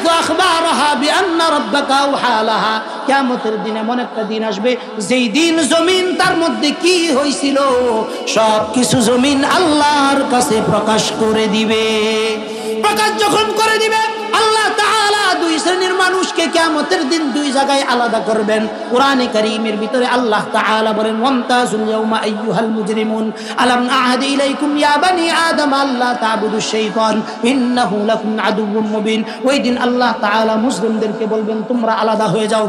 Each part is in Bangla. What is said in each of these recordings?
তুহাদ্দিসু আখবারাহা বিআন্না রাব্বাকা আওহা লাহা। কিয়ামতের দিন এমন একটা দিন আসবে যেই দিন জমিন তার মধ্যে কি হয়েছিল সব কিছু জমিন আল্লাহর কাছে প্রকাশ করে দিবে। প্রকাশ যখন করে দিবে আল্লাহ তাআলা দুই শ্রেণীর মানুষকে কিয়ামতের দিন দুই জায়গায় আলাদা করবেন। কোরআনে কারীমের ভিতরে আল্লাহ তাআলা বলেন ওয়ামতাজুল ইয়াউমা আইয়ুহাল মুজরিমুন আলাম আ'হাদ ইলাইকুম ইয়া বানি আদম আল্লা তা'বুদুশ শাইতান ইন্নাহু লাকুম আদুউম মুবিন। ওই দিন আল্লাহ তাআলা মুসলিমদেরকে বলবেন তোমরা আলাদা হয়ে যাও।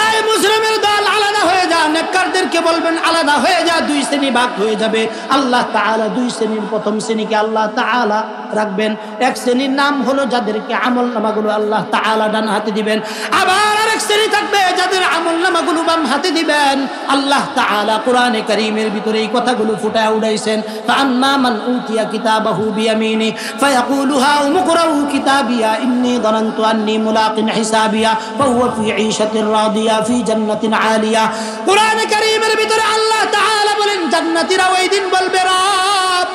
এই মুসলিমের দল আলাদা হয়ে যা। নেককারদেরকে বলবেন আলাদা হয়ে যা। দুই শ্রেণী ভাগ হয়ে যাবে। আল্লাহ তাআলা দুই শ্রেণীর প্রথম শ্রেণীকে আল্লাহ তাআলা রাখবেন। এক শ্রেণীর নাম হলো যাদেরকে আমল নামাগুলো আল্লাহ তাআলা ডান হাতে দিবেন। আবার আরেক শ্রেণী থাকবে যাদের আমল নামাগুলো বাম হাতে দিবেন। আল্লাহ তাআলা কোরআনে কারীমের ভিতরে এই কথাগুলো ফুটায় উঠাইছেন। ফাআম্মা মান উতিয়া কিতাবাহু বিয়ামিনি ফায়াকুলু হাউম ইকরাউ কিতাবিয়া ইন্নী যানানতু আন্নী মুলাকিন হিসাবিয়া ফাহুয়া ফি ঈশাতির রাদিয়া ফি জান্নাতিন আলিয়া। কোরআনে কারীমের ভিতরে আল্লাহ তাআলা বলেন জান্নাতীরা ওই দিন বলবে রব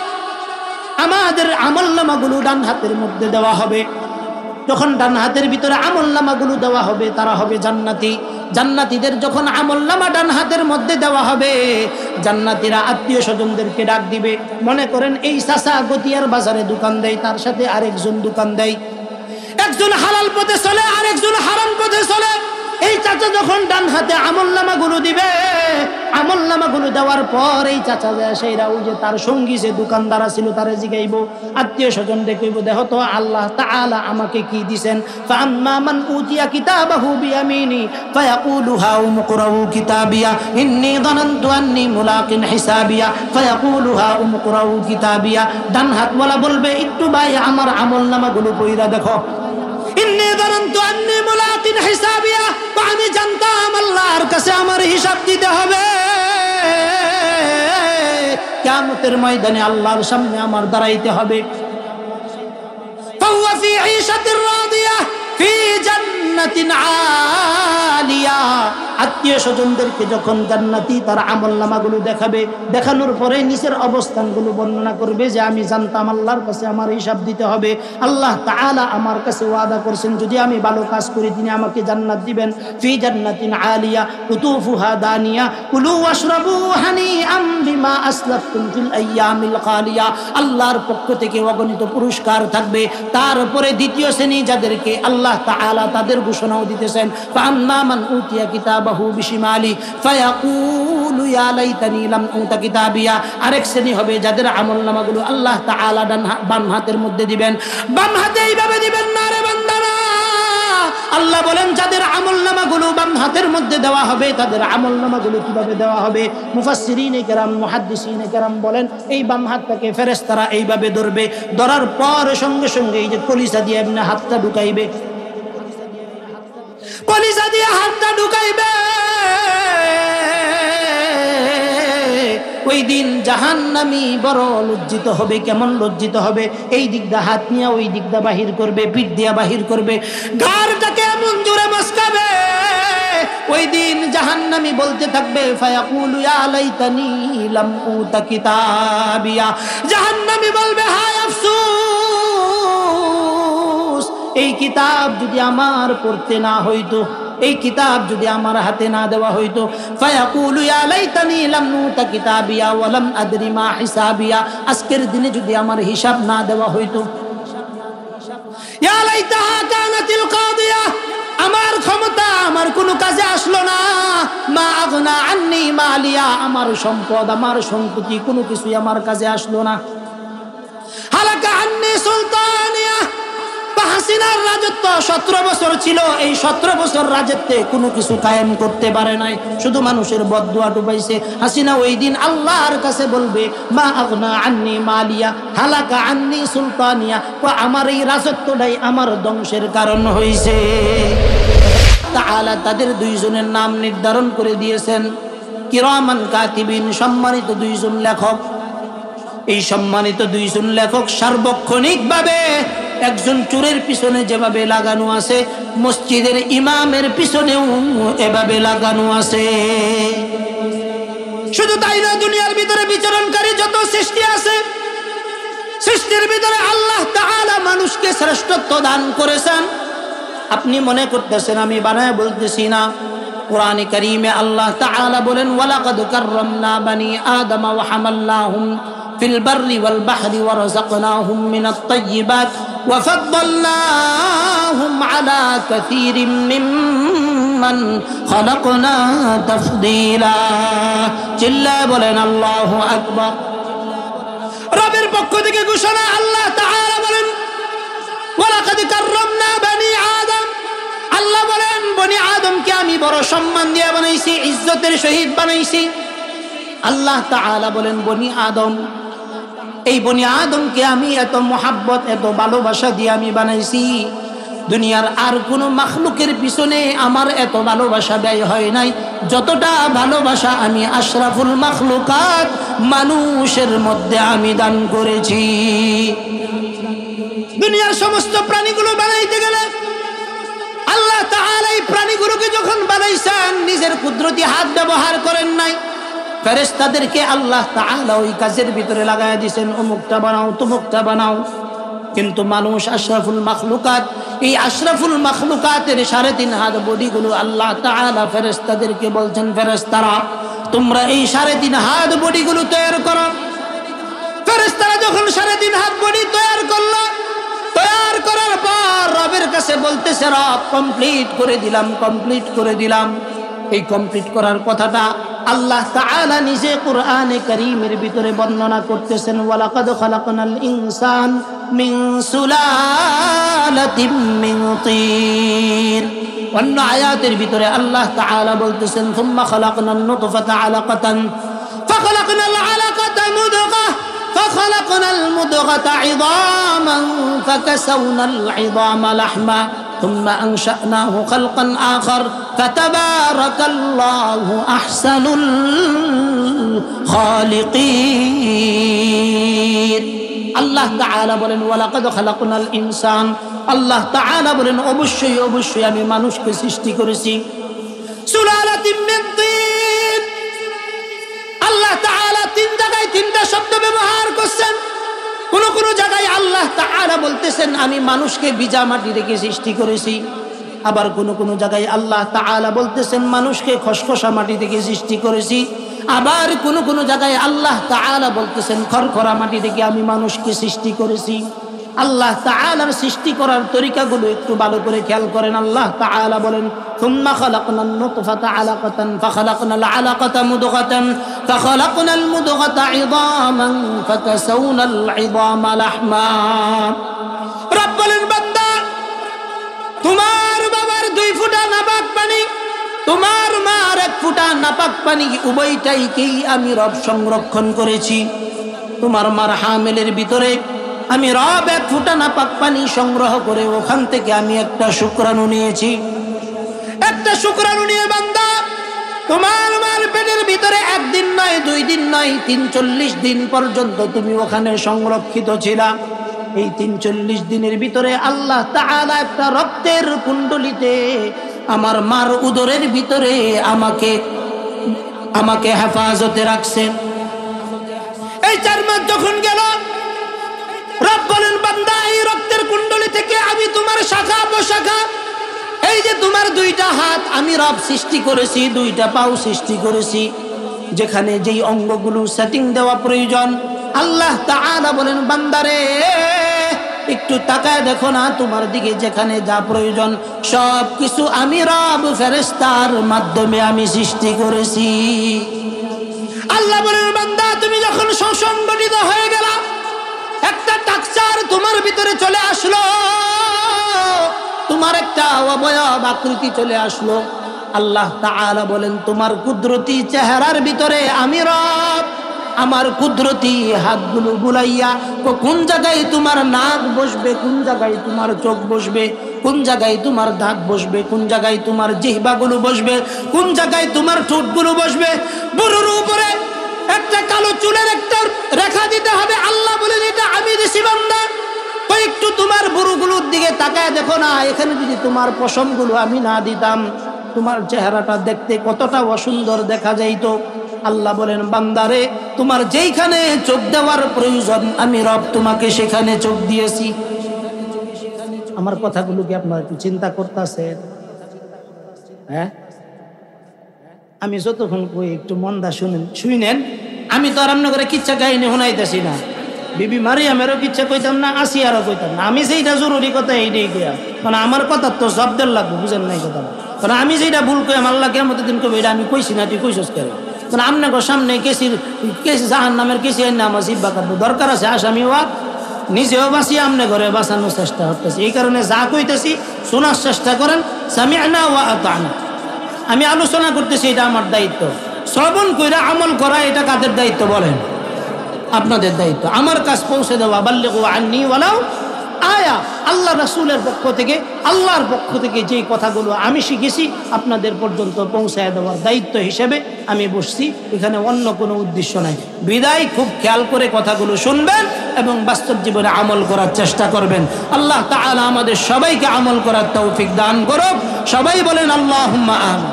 আমাদের আমলনামাগুলো ডান হাতের মধ্যে দেওয়া হবে। যখন ডান হাতের ভিতরে আমলনামাগুলো দেওয়া হবে তারা হবে জান্নাতি। জান্নাতীদের যখন আমলনামা ডান হাতের মধ্যে দেওয়া হবে জান্নাতীরা আত্মীয় স্বজনদেরকে ডাক দিবে। মনে করেন এই চাচা গতিয়ার বাজারে দোকান দেয়, তার সাথে আরেকজন দোকান দেয়, একজন হালাল পথে চলে আরেকজন হারাম পথে চলে। এই চাচা যখন ডান হাতে আমলনামাগুলো দিবে, আমলনামাগুলো দেওয়ার পর এই চাচা সেইরা ওই যে তার সঙ্গী যে দোকানদার ছিল তারে জিগাইব, আত্মীয় স্বজন দেখইব দেখো তো আল্লাহ তাআলা আমাকে কি দিবেন। ফাআম্মা মান উতিয়া কিতাবাহু বিয়ামিনি ফায়াকুলু হাউম ইকরাউ কিতাবিয়া ইন্নী যানানতু আন্নী মুলাকিন হিসাবিয়া ফায়াকুলু হাউম ইকরাউ কিতাবিয়া। ডান হাতওয়ালা বলবে একটু ভাই আমার আমলনামাগুলো পড়া দেখো। ইন্নী যানানতু আন্নী মুলাকিন হিসাবিয়া, আমি জানতাম আল্লাহর কাছে আমার হিসাব দিতে হবে। কিয়ামতের ময়দানে আল্লাহর সামনে আমার দাঁড়াইতে হবে। ফাহুয়া ফি ঈশাতির রাদিয়া ফি জান্নাতিন আলিয়া। আত্মীয় স্বজনদেরকে যখন জান্নাতি তার আমলনামাগুলো দেখাবে, দেখানোর পরে নিচের অবস্থানগুলো বর্ণনা করবে যে আমি জানতাম আল্লাহর কাছে আমার হিসাব দিতে হবে। আল্লাহ তাআলা আমার কাছে ওয়াদা করছেন যদি আমি ভালো কাজ করি তিনি আমাকে জান্নাত দিবেন। ফি জান্নাতিন আলিয়া কুতুফুহা দানিয়া কুলু ওয়াশরাবু হানিআম বিমা আসলাফতুম ফিল আইয়ামিল খালিয়া। আল্লাহর পক্ষ থেকে অগণিত পুরস্কার থাকবে। তারপরে দ্বিতীয় শ্রেণী যাদেরকে আল্লাহ তাআলা তাদের ঘোষণাও দিতেছেন ফাআম্মা মান উতিয়া কিতাব বিশিমালি ফায়াকুলু ইয়া লাইতানি লাম উতা কিতাবিয়া। আরেক শ্রেণী হবে যাদের আমলনামাগুলো আল্লাহ তাআলা বাম হাতের মধ্যে দিবেন। বাম হাতে এইভাবে দিবেন না রে বান্দারা। আল্লাহ বলেন যাদের আমলনামাগুলো বাম হাতের মধ্যে দেওয়া হবে তাদের আমলনামাগুলো কিভাবে দেওয়া হবে। মুফাসসিরিনে কেরাম মুহাদ্দিসিনে কেরাম বলেন এই বাম হাতটাকে ফেরেশতারা এইভাবে ধরবে, ধরার পর সঙ্গে সঙ্গে এই যে কলিজা দিয়ে এমনি হাতটা ঢুকাইবে, কলিজা দিয়ে হাতটা ঢুকাইবে। ওই দিন জাহান্নামী বড় লজ্জিত হবে। কেমন লজ্জিত হবে? এই দিক দা হাত নিয়ে ওই দিক দা বাহির করবে, পিঠ দিয়া বাহির করবে, ঘাড়টাকে এমন জোরে মস্কাবে। ওই দিন জাহান্নামী বলতে থাকবে ফায়াকুলু ইয়া লাইতানি লাম উতা কিতাবিয়া। জাহান্নামী বলবে হায় আফসোস, এই কিতাব যদি আমার পড়তে না হইতো, এই কিতাব যদি আমার হাতে না দেওয়া হইতো। ফায়াকুলু ইয়া লাইতানি লাম উতা কিতাবিয়া ওয়া লাম আদরি মা হিসাবিয়া। আজকের দিনে যদি আমার হিসাব না দেওয়া হইতো। ইয়া লাইতাহা কানাতিল কাদিয়া, আমার ক্ষমতা আমার কোনো কাজে আসলো না। মা আগনা আন্নী মালিয়া, আমার সম্পদ আমার সম্পত্তি কোনো কিছুই আমার কাজে আসলো না। হালাকা আন্নী সুলতানিয়া, হাসিনার রাজত্ব 17 বছর ছিল, এই 17 বছর রাজত্বে কোনো কিছু কায়েম করতে পারে নাই, শুধু মানুষের বদদুয়া ডুবাইছে। হাসিনা ওই দিন আল্লাহর কাছে বলবে মা আগনা আন্নী মালিয়া হালাকা আন্নী সুলতানিয়া, আমার এই রাজত্বটাই আমার ধ্বংসের কারণ হইছে। তাআলা তাদের দুইজনের নাম নির্ধারণ করে দিয়েছেন কিরামান কাতিবিন, সম্মানিত দুইজন লেখক। এই সম্মানিত দুইজন লেখক সার্বক্ষণিকভাবে একজন চোরের পিছনে যেভাবে লাগানো আছে মসজিদের ইমামের পিছনেও এভাবে লাগানো আছে। শুধু তাই না, দুনিয়ার ভিতরে বিচরণকারী যত সৃষ্টি আছে সৃষ্টির ভিতরে আল্লাহ তাআলা মানুষকে শ্রেষ্ঠত্ব দান করেছেন। আপনি মনে করতেছেন আমি বানায় বলতেছি না। কোরআনে কারীমে আল্লাহ তাআলা বলেন, ওয়ালাকাদ কাররামনা বানি আদম ওয়া হামালনাহুম ফিল বাররি ওয়াল বাহরি ওয়া রাযাকনাহুম মিনাত তাইয়্যিবাত ওয়া ফাদ্দালনাহুম আলা কাসীরিম মিম্মান খালাকনা তাফদীলা। চিল্লায় বলেন আল্লাহু আকবার। রবের পক্ষ থেকে ঘোষণা, আল্লাহ তাআলা বলেন ওয়ালাকাদ কাররামনা বানি আদম। আল্লাহ বলেন বনি আদমকে আমি বড় সম্মান দিয়ে বানাইছি, ইজ্জতের সহিত বানাইছি। আল্লাহ তাআলা বলেন বনি আদম, এই বনি আদমকে আমি এত মোহাব্বত এত ভালোবাসা দিয়ে আমি বানাইছি, দুনিয়ার আর কোনো মাখলুকের পিছনে আমার এত ভালোবাসা ব্যয় হয় নাই যতটা ভালোবাসা আমি আশরাফুল মাখলুকাত মানুষের মধ্যে আমি দান করেছি। দুনিয়ার সমস্ত প্রাণীগুলো বানাইতে গেলে আল্লাহ তাআলা এই প্রাণীগুলোকে যখন বানাইছেন নিজের কুদরতি হাত ব্যবহার করেন নাই। ফেরেশতাদেরকে আল্লাহ তাআলা ওই কাজের ভিতরে লাগায় দিয়েছেন, অমুকটা বানাও তমুকটা বানাও। কিন্তু মানুষ আশরাফুল মাখলুকাত, এই আশরাফুল মাখলুকাতের 3.5 হাত বডিগুলো আল্লাহ তাআলা ফেরেশতাদেরকে বলছেন, ফেরেশতারা তোমরা এই 3.5 হাত বডিগুলো তৈরি করো। ফেরেশতারা যখন 3.5 হাত বডি তৈরি করলো, তৈরি করার পর রবের কাছে বলতেছে, রব কমপ্লিট করে দিলাম, কমপ্লিট করে দিলাম। এই কমপ্লিট করার কথাটা আল্লাহ তাআলা নিজে কোরআনে কারীমের ভিতরে বর্ণনা করতেছেন, ওয়ালাকাদ খালাকনাল ইনসান মিন সুলালাতিন মিন তিন। অন্য আয়াতের ভিতরে আল্লাহ তাআলা বলতেছেন, সুম্মা খালাকনান নুতফাতা আলাকাতান ফাখালাকনাল আলাকাতা মুদগাহ ফাখালাকনাল মুদগাতা ইযামান ফাকাসাওনাল ইযামা লাহমা ثم أنشأناه خلقا آخر فتبارك الله أحسن الخالقين। আল্লাহ তাআলা বলেন ওয়ালাকাদ খালাকনাল ইনসান, আল্লাহ তাআলা বলেন অবশ্যই অবশ্যই আমি মানুষকে সৃষ্টি করেছি সুলালাতিন মিন তিন। আল্লাহ তাআলা 3 জায়গায় 3টা শব্দ ব্যবহার করছেন। কোন জায়গায় আল্লাহ তাআলা বলতেছেন আমি মানুষকে ভিজা মাটি থেকে সৃষ্টি করেছি, আবার কোন জায়গায় আল্লাহ তাআলা বলতেছেন মানুষকে খসখসা মাটি থেকে সৃষ্টি করেছি, আবার কোন জায়গায় আল্লাহ তাআলা বলতেছেন খরখরা মাটি থেকে আমি মানুষকে সৃষ্টি করেছি। আল্লাহ তাআলার সৃষ্টি করার তরিকাগুলো একটু ভালো করে খেয়াল করেন। আল্লাহ তাআলা বলেন সুম্মা খালাকনান নুতফাতা আলাকাতান ফাখালাকনাল আলাকাতা মুদগাতান ফাখালাকনাল মুদগাতা ইযামান ফাকাসাওনাল ইযামা লাহমা। রব বলেন বান্দা তোমার বাবার 2 ফোঁটা নাপাক পানি, তোমার মার 1 ফোঁটা নাপাক পানি, উভয়টাইকেই আমি রব সংরক্ষণ করেছি। তোমার মার হামেলের ভিতরে আমি রব 1 ফোঁটা নাপাক পানি সংগ্রহ করে ওখান থেকে আমি একটা শুক্রাণু নিয়েছি। একটা শুক্রাণু নিয়ে বান্দা তোমার মার পেটের ভিতরে 1 দিন নয় 2 দিন নয় 43 দিন পর্যন্ত তুমি ওখানে সংরক্ষিত ছিলা। এই 43 দিনের ভিতরে আল্লাহ তাআলা একটা রক্তের কুণ্ডলিতে আমার মার উদরের ভিতরে আমাকে হেফাজতে রাখছেন। এই 4 মাস যখন গেল রব বলেন বান্দা এই রক্তের কুণ্ডলী থেকে আমি তোমার শাখা প্রশাখা, এই যে তোমার 2টা হাত আমি রব সৃষ্টি করেছি, 2টা পাও সৃষ্টি করেছি, যেখানে যেই অঙ্গগুলো সেটিং দেওয়া প্রয়োজন আল্লাহ তাআলা বলেন বান্দারে একটু তাকায় দেখো না তোমার দিকে, যেখানে যা প্রয়োজন সব কিছু আমি রব ফেরেশতার মাধ্যমে আমি সৃষ্টি করেছি। আল্লাহ বলেন বান্দা তুমি যখন সুসংগঠিত হয়ে গেলা, একটা টাকচার তোমার ভিতরে চলে আসলো, তোমার একটা অবয়ব আকৃতি চলে আসলো, আল্লাহ তাআলা বলেন তোমার কুদরতি চেহারার ভিতরে আমি রব আমার কুদরতি হাতগুলো বুলাইয়া কোন জায়গায় তোমার নাক বসবে, কোন জায়গায় তোমার চোখ বসবে, কোন জায়গায় তোমার দাঁত বসবে, কোন জায়গায় তোমার জিহ্বাগুলো বসবে, কোন জায়গায় তোমার ঠোঁটগুলো বসবে, বুড়োর উপরে একটা কালো চুলের একটা রেখা দিতে হবে। আল্লাহ বলেন এটা আমি দিছি বান্দা। তো একটু তোমার বুড়োগুলোর দিকে তাকায় দেখো না, এখানে যদি তোমার পশমগুলো আমি না দিতাম তোমার চেহারাটা দেখতে কতটা অসুন্দর দেখা যাইতো। আল্লাহ বলেন বান্দারে তোমার যেইখানে চোখ দেওয়ার প্রয়োজন আমি রব তোমাকে সেখানে চোখ দিয়েছি। আমার কথাগুলো কি আপনারা একটু চিন্তা করতেছেন? হ্যাঁ, আমি যতক্ষণ কই একটু মন্দা শুনেন। আমি তো আর আপনার করে কিচ্ছা কাহিনী শোনাইতেছি না, বিবি মারিয়ামেরও কিচ্ছা কইতাম না, আসিয়ারও কইতাম না। আমি যেটা জরুরি কথা এইটাই কইয়া, মানে আমার কথা তো শব্দের লাগবে, বুঝেন নাই কথা। কারণ আমি যেটা ভুল কই আল্লাহ কেমন দিন কবে এটা আমি কইছি না, তুই কইছস কেন? কারণ আপনাকে সামনে কেসি জাহান নামের কেসি নাম আছে, ইব্বা কাটবো দরকার আছে, আসামি হওয়া নিজেও বাঁচি আমনে ঘরে বাঁচানোর চেষ্টা করতেছি। এই কারণে যা কইতেছি শোনার চেষ্টা করেন। সামি'না ওয়া আতা'না। আমি আলোচনা করতেছি, এটা আমার দায়িত্ব। শ্রবণ কইরা আমল করা এটা কাদের দায়িত্ব বলেন? আপনাদের দায়িত্ব। আমার কাছে পৌঁছে দেওয়া, বাল্লিগু আন্নী ওয়ালাউ আয়া। আল্লাহ রাসূলের পক্ষ থেকে, আল্লাহর পক্ষ থেকে যেই কথাগুলো আমি শিখেছি আপনাদের পর্যন্ত পৌঁছায় দেওয়ার দায়িত্ব হিসেবে আমি বসছি। এখানে অন্য কোনো উদ্দেশ্য নাই। বিদায় খুব খেয়াল করে কথাগুলো শুনবেন এবং বাস্তব জীবনে আমল করার চেষ্টা করবেন। আল্লাহ তাআলা আমাদের সবাইকে আমল করার তৌফিক দান করুক। সবাই বলেন আল্লাহুম্মা আমিন।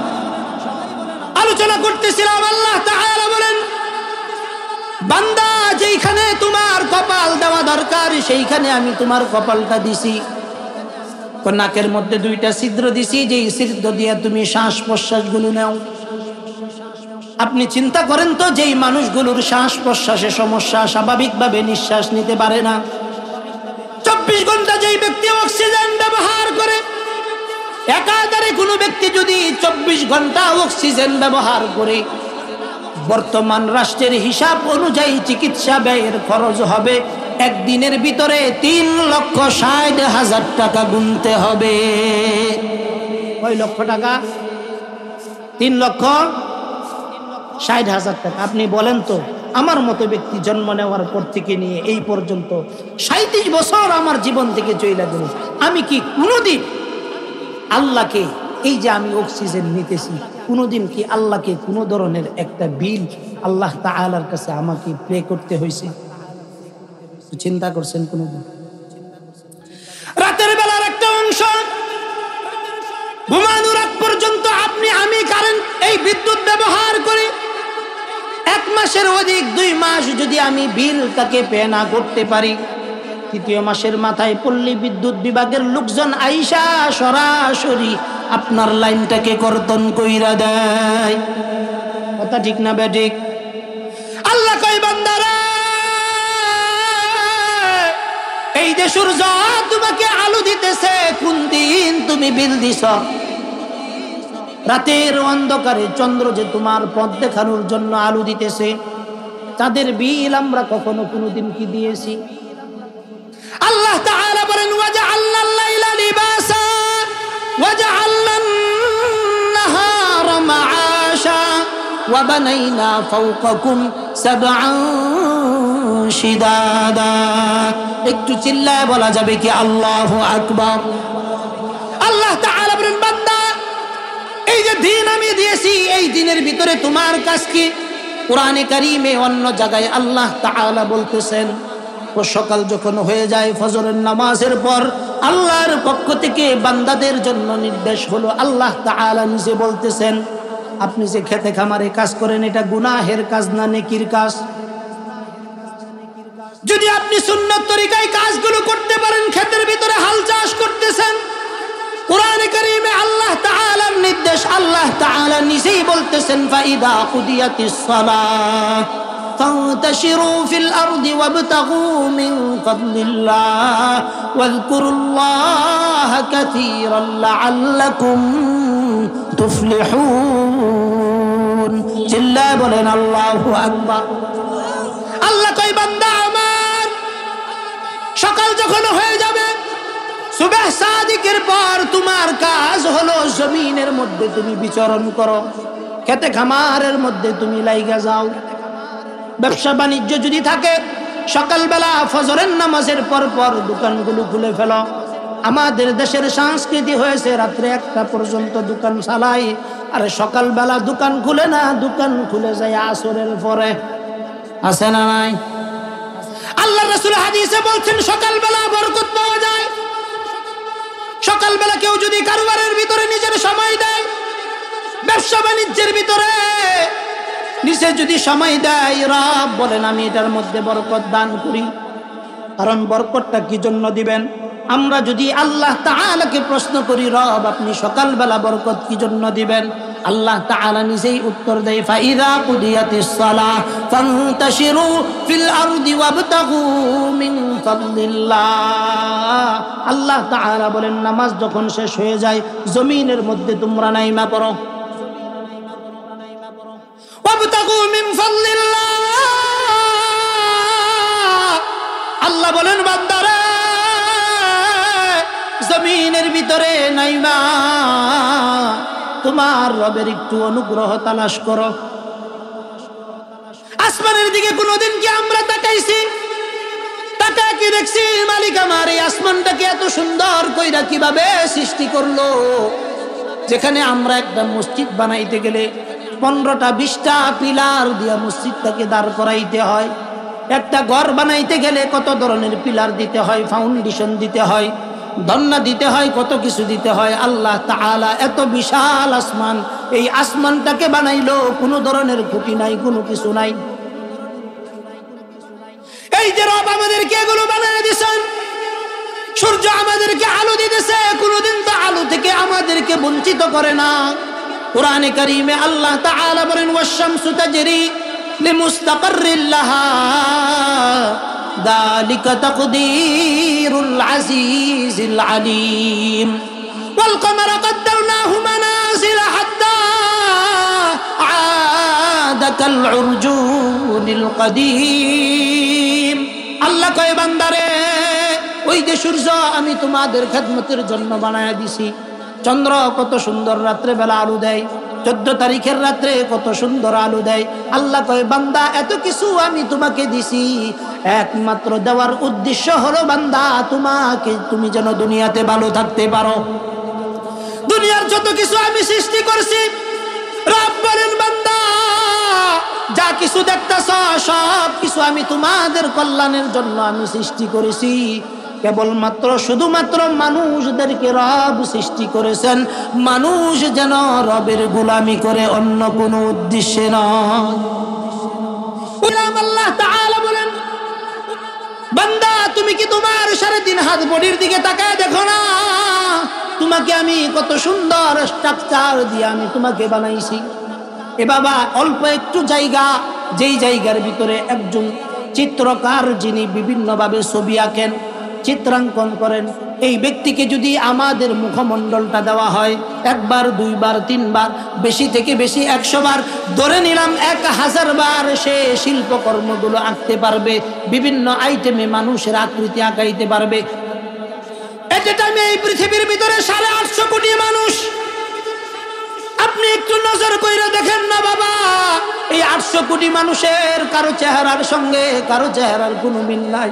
আলোচনা করতেছিলাম, আল্লাহ তাআলা বলেন, বান্দা যেইখানে তোমার কপাল দেওয়া দরকার সেইখানে আমি তোমার কপালটা দিছি। নাকের মধ্যে 2টা ছিদ্র দিছি, যেই ছিদ্র দিয়ে তুমি শ্বাস প্রশ্বাস গুলো নাও। আপনি চিন্তা করেন তো, যেই মানুষগুলোর শ্বাস প্রশ্বাসে সমস্যা, স্বাভাবিকভাবে নিঃশ্বাস নিতে পারে না, 24 ঘন্টা যেই ব্যক্তি অক্সিজেন ব্যবহার করে, একাধারে কোনো ব্যক্তি যদি 24 ঘন্টা অক্সিজেন ব্যবহার করে, বর্তমান রাষ্ট্রের হিসাব অনুযায়ী চিকিৎসা ব্যয়ের খরচ হবে একদিনের ভিতরে 3,60,000 টাকা গুনতে হবে। কয় লক্ষ টাকা? 3,60,000 টাকা। আপনি বলেন তো, আমার মতো ব্যক্তি জন্ম নেওয়ার পর থেকে নিয়ে এই পর্যন্ত 37 বছর আমার জীবন থেকে চলে গেল, আমি কি কোনোদিন আল্লাহকে, এই যে আমি অক্সিজেন নিতেছি, কোনোদিন কি আল্লাহকে কোনো ধরনের একটা বিল আল্লাহ তাআলার কাছে আমাকে পে করতে হয়েছে? চিন্তা করছেন কোনোদিন? রাতের বেলার একটা অংশ ঘুমানোর আগ পর্যন্ত আপনি আমি কারেন্ট এই বিদ্যুৎ ব্যবহার করি। 1 মাসের অধিক 2 মাস যদি আমি বিলটাকে পে না করতে পারি, 3য় মাসের মাথায় পল্লী বিদ্যুৎ বিভাগের লোকজন আইসা সরাসরি আপনার লাইনটাকে কর্তন কইরা দেয়। কথা ঠিক না বেঠিক? আল্লাহ কয়, বান্দারা, এই যে সূর্য তোমাকে আলো দিতেছে, কোন দিন তুমি বিল দিছ? রাতের অন্ধকারে চন্দ্র যে তোমার পথ দেখানোর জন্য আলো দিতেছে, তাদের বিল আমরা কখনো কোনোদিন কি দিয়েছি? আল্লাহ তাআলা বলেন, ওয়াজআলনাল লাইলা লিবাসা ওয়াজআলনান নাহারা মাআশা ওয়া বানাইনা ফাওকাকুম সাবআন শিদাদা। একটু চিল্লায় বলা যাবে কি আল্লাহু আকবার? আল্লাহ তাআলা বলেন, বান্দা, এই যে দিন আমি দিয়েছি, এই দিনের ভিতরে তোমার কাজ কি? কোরআনে কারীমে অন্য জায়গায় আল্লাহ তাআলা বলতেছেন, ও সকাল যখন হয়ে যায় ফজরের নামাজের পর আল্লাহর পক্ষ থেকে বান্দাদের জন্য নির্দেশ হলো। আল্লাহ তাআলা নিজে বলতেছেন, আপনি যে খেতে খামারে কাজ করেন, এটা গুনাহের কাজ না নেকির কাজ? যদি আপনি সুন্নাত তরিকায় কাজগুলো করতে পারেন, ক্ষেতের ভিতরে হাল চাষ করতেছেন, কোরআনে কারীমে আল্লাহ তাআলার নির্দেশ, আল্লাহ তাআলা নিজেই বলতেছেন, ফাইদা কুদিয়াতিস সালাহ فانتشروا في الأرض وابتغوا من فضل الله واذكروا الله كثيرا لعلكم تفلحون। চিল্লায় বলেন আল্লাহু আকবার। আল্লাহ কই, বান্দা আমার, সকাল যখন হয়ে যাবে, সুবহ সাদিকের পর তোমার কাজ হলো জমিনের মধ্যে তুমি বিচরণ করো, খেতে খামারের মধ্যে তুমি লাইগা যাও। ব্যবসা বাণিজ্য যদি থাকে, সকালবেলা ফজরের নামাজের পর পর দোকানগুলো খুলে ফেলো। আমাদের দেশের সংস্কৃতি হয়েছে রাত্রে 1টা পর্যন্ত দোকান চালাই, আর সকালবেলা দোকান খুলে না, দোকান খুলে যায় আসরের পরে। আছে না নাই? আল্লাহ রাসূল হাদিসে বলছেন, সকালবেলা বরকত পাওয়া যায়। সকালবেলা কেউ যদি কারবারের ভিতরে নিজের সময় দেয়, ব্যবসা বাণিজ্যের ভিতরে নিচে যদি সময় দেয়, রব বলেন আমি এটার মধ্যে বরকত দান করি। কারণ বরকতটা কি জন্য দিবেন? আমরা যদি আল্লাহ তাআলাকে প্রশ্ন করি, রব আপনি সকালবেলা বরকত কি জন্য দিবেন, আল্লাহ তাআলা নিজেই উত্তর দেয়, ফাইদা কুদিয়াতিস সালাহ ফান্তাশিরু ফিল আরদি ওয়াবতাগু মিন ফাদলিল্লাহ। আল্লাহ তাআলা বলেন, নামাজ যখন শেষ হয়ে যায় জমিনের মধ্যে তোমরা নাইমা পড়ো, ওয়াবতাগু মিন ফাদলিল্লাহ। আল্লাহ বলেন, বান্দারা জমিনের ভিতরে নাইমা তোমার রবের একটু অনুগ্রহ তালাশ করো। আসমানের দিকে কোনোদিন কি আমরা তাকাইছি? তাকায় কি দেখছি মালিক আমার এই আসমানটাকে এত সুন্দর কইরা কিভাবে সৃষ্টি করলো? যেখানে আমরা একটা মসজিদ বানাইতে গেলে 15টা 20টা পিলার দিয়া মসজিদটাকে দাঁড় করাইতে হয়। একটা ঘর বানাইতে গেলে কত ধরনের পিলার দিতে হয়, ফাউন্ডেশন দিতে হয়, দন্না দিতে হয়, কত কিছু দিতে হয়। আল্লাহ তাআলা এত বিশাল আসমান, এই আসমানটাকে বানাইলো, কোনো ধরনের খুঁটি নাই, কোনো কিছু নাই। এই যে রব আমাদেরকে এগুলো বানিয়ে দিয়েছেন, সূর্য আমাদেরকে আলো দিতেছে, কোনোদিন তো আলো থেকে আমাদেরকে বঞ্চিত করে না। কোরআনে কারীমে আল্লাহ তাআলা বলেন, ওয়াশ-শামসু তাজরি লিমুস্তাকাররিন লাহা যালিকা তাকদীরুল আজিজিল আলীম ওয়াল কমারা কদ্দারনাহু মানাজিলা হাত্তা আদা কাল উরজুনিল কদীম। আল্লাহ কয়, বান্দারে ওই যে সূর্য আমি তোমাদের খেদমতের জন্য বানায়া দিছি, চন্দ্র কত সুন্দর রাত্রে বেলা আলো দেয়, 14 তারিখের রাত্রে কত সুন্দর আলো দেয়। আল্লাহ কয়, বান্দা এত কিছু আমি তোমাকে দিছি, একমাত্র দেওয়ার উদ্দেশ্য হলো বান্দা তুমি যেন দুনিয়াতে ভালো থাকতে পারো। দুনিয়ার যত কিছু আমি সৃষ্টি করছি, রব বলেন, বান্দা যা কিছু দেখতেছ সব কিছু আমি তোমাদের কল্যাণের জন্য আমি সৃষ্টি করেছি। কেবলমাত্র শুধুমাত্র মানুষদেরকে রব সৃষ্টি করেছেন মানুষ যেন রবের গোলামি করে, অন্য কোনো উদ্দেশ্যে নয়। আল্লাহ তাআলা বলেন, বান্দা তুমি কি তোমার 3.5 হাত বডির দিকে তাকায় দেখো না? তোমাকে আমি কত সুন্দর স্ট্রাকচার দিয়ে আমি তোমাকে বানাইছি। এ বাবা, অল্প একটু জায়গা, যেই জায়গার ভিতরে একজন চিত্রকার যিনি বিভিন্নভাবে ছবি আঁকেন, চিত্রাঙ্কন করেন, এই ব্যক্তিকে যদি আমাদের মুখমণ্ডলটা দেওয়া হয় 1 বার 2 বার 3 বার, বেশি থেকে বেশি 100 বার, ধরে নিলাম 1000 বার সে শিল্পকর্মগুলো আঁকতে পারবে, বিভিন্ন আইটেমে মানুষের আকৃতি আঁকাইতে পারবে। এট এ টাইমে এই পৃথিবীর ভিতরে 850 কোটি মানুষ। আপনি একটু নজর কইরা দেখেন না বাবা, এই 800 কোটি মানুষের কারো চেহারার সঙ্গে কারো চেহারার কোনো মিল নাই।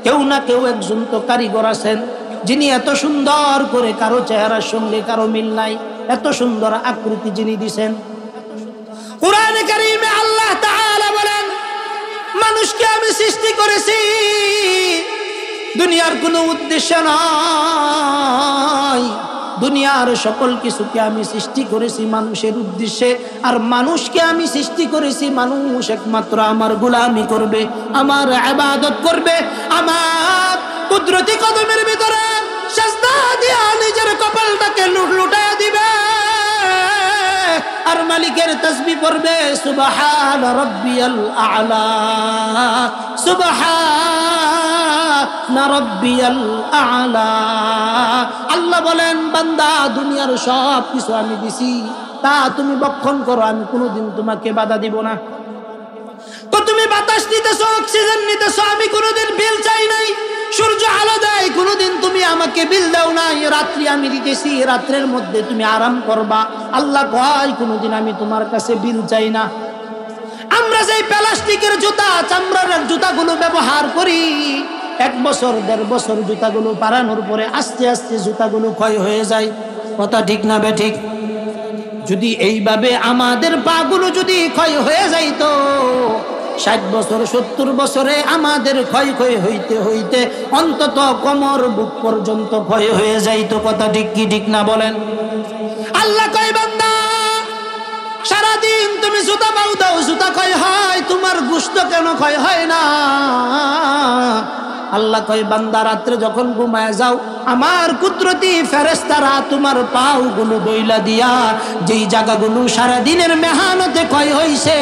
কেউ না কেউ একজন তো কারিগর আছেন যিনি এত সুন্দর করে, কারো চেহারার সঙ্গে কারো মিল নাই, এত সুন্দর আকৃতি যিনি দিছেন। কুরআনে কারীমে আল্লাহ তাআলা বলেন, মানুষকে আমি সৃষ্টি করেছি দুনিয়ার কোনো উদ্দেশ্য নয়, দুনিয়ার সকল কিছুকে আমি সৃষ্টি করেছি মানুষের উদ্দেশ্যে। আর মানুষকে আমি সৃষ্টি করেছি, মানুষ একমাত্র আমার গোলামি করবে, আমার ইবাদত করবে, আমার কুদরতি কদমের ভিতরে সিজদা দিয়া নিজের কপালটাকে লুটায়া দিবে, আর মালিকের তাসবিহ পড়বে, সুবহান রাব্বিয়াল আ'লা, সুবহান রাব্বিয়াল আ'লা। আল্লাহ বলেন, বান্দা দুনিয়ার সব কিছু আমি দিছি, তা তুমি বক্ষণ করো, আমি কোনোদিন তোমাকে বাধা দিব না। তো তুমি বাতাস নিতেছো, অক্সিজেন নিতেছো, আমি কোনোদিন বিল চাই নাই। সূর্য আলো দেয়, কোনোদিন তুমি আমাকে বিল দাও নাই। রাত্রি আমি দিতেছি, রাত্রের মধ্যে তুমি আরাম করবা। আল্লাহ কয়, কোনোদিন আমি তোমার কাছে বিল চাই না। আমরা যে প্লাস্টিকের জুতা, চামড়ার জুতাগুলো ব্যবহার করি, 1 বছর 1.5 বছর জুতাগুলো পারানোর পরে আস্তে আস্তে জুতাগুলো ক্ষয় হয়ে যায়। কথা ঠিক না বেঠিক? যদি এইভাবে আমাদের পাগুলো যদি ক্ষয় হয়ে যাইতো, 60 বছর 70 বছরে আমাদের ক্ষয় হইতে হইতে অন্তত কোমর বুক পর্যন্ত ক্ষয় হয়ে যাইতো। কথা ঠিক কি ঠিক না বলেন? আল্লাহ কয়, বান্দা সারাদিন তুমি জুতা পাও দাও, জুতা ক্ষয় হয়, তোমার গোশত কেন ক্ষয় হয় না? আল্লাহ কয় বান্দা রাত্রে যখন ঘুমায় যাও আমার কুদরতি ফেরেশতারা তোমার পাওগুলো বইলা দিয়া যেই জায়গাগুলো সারা দিনের মেহনতে ক্ষয় হইছে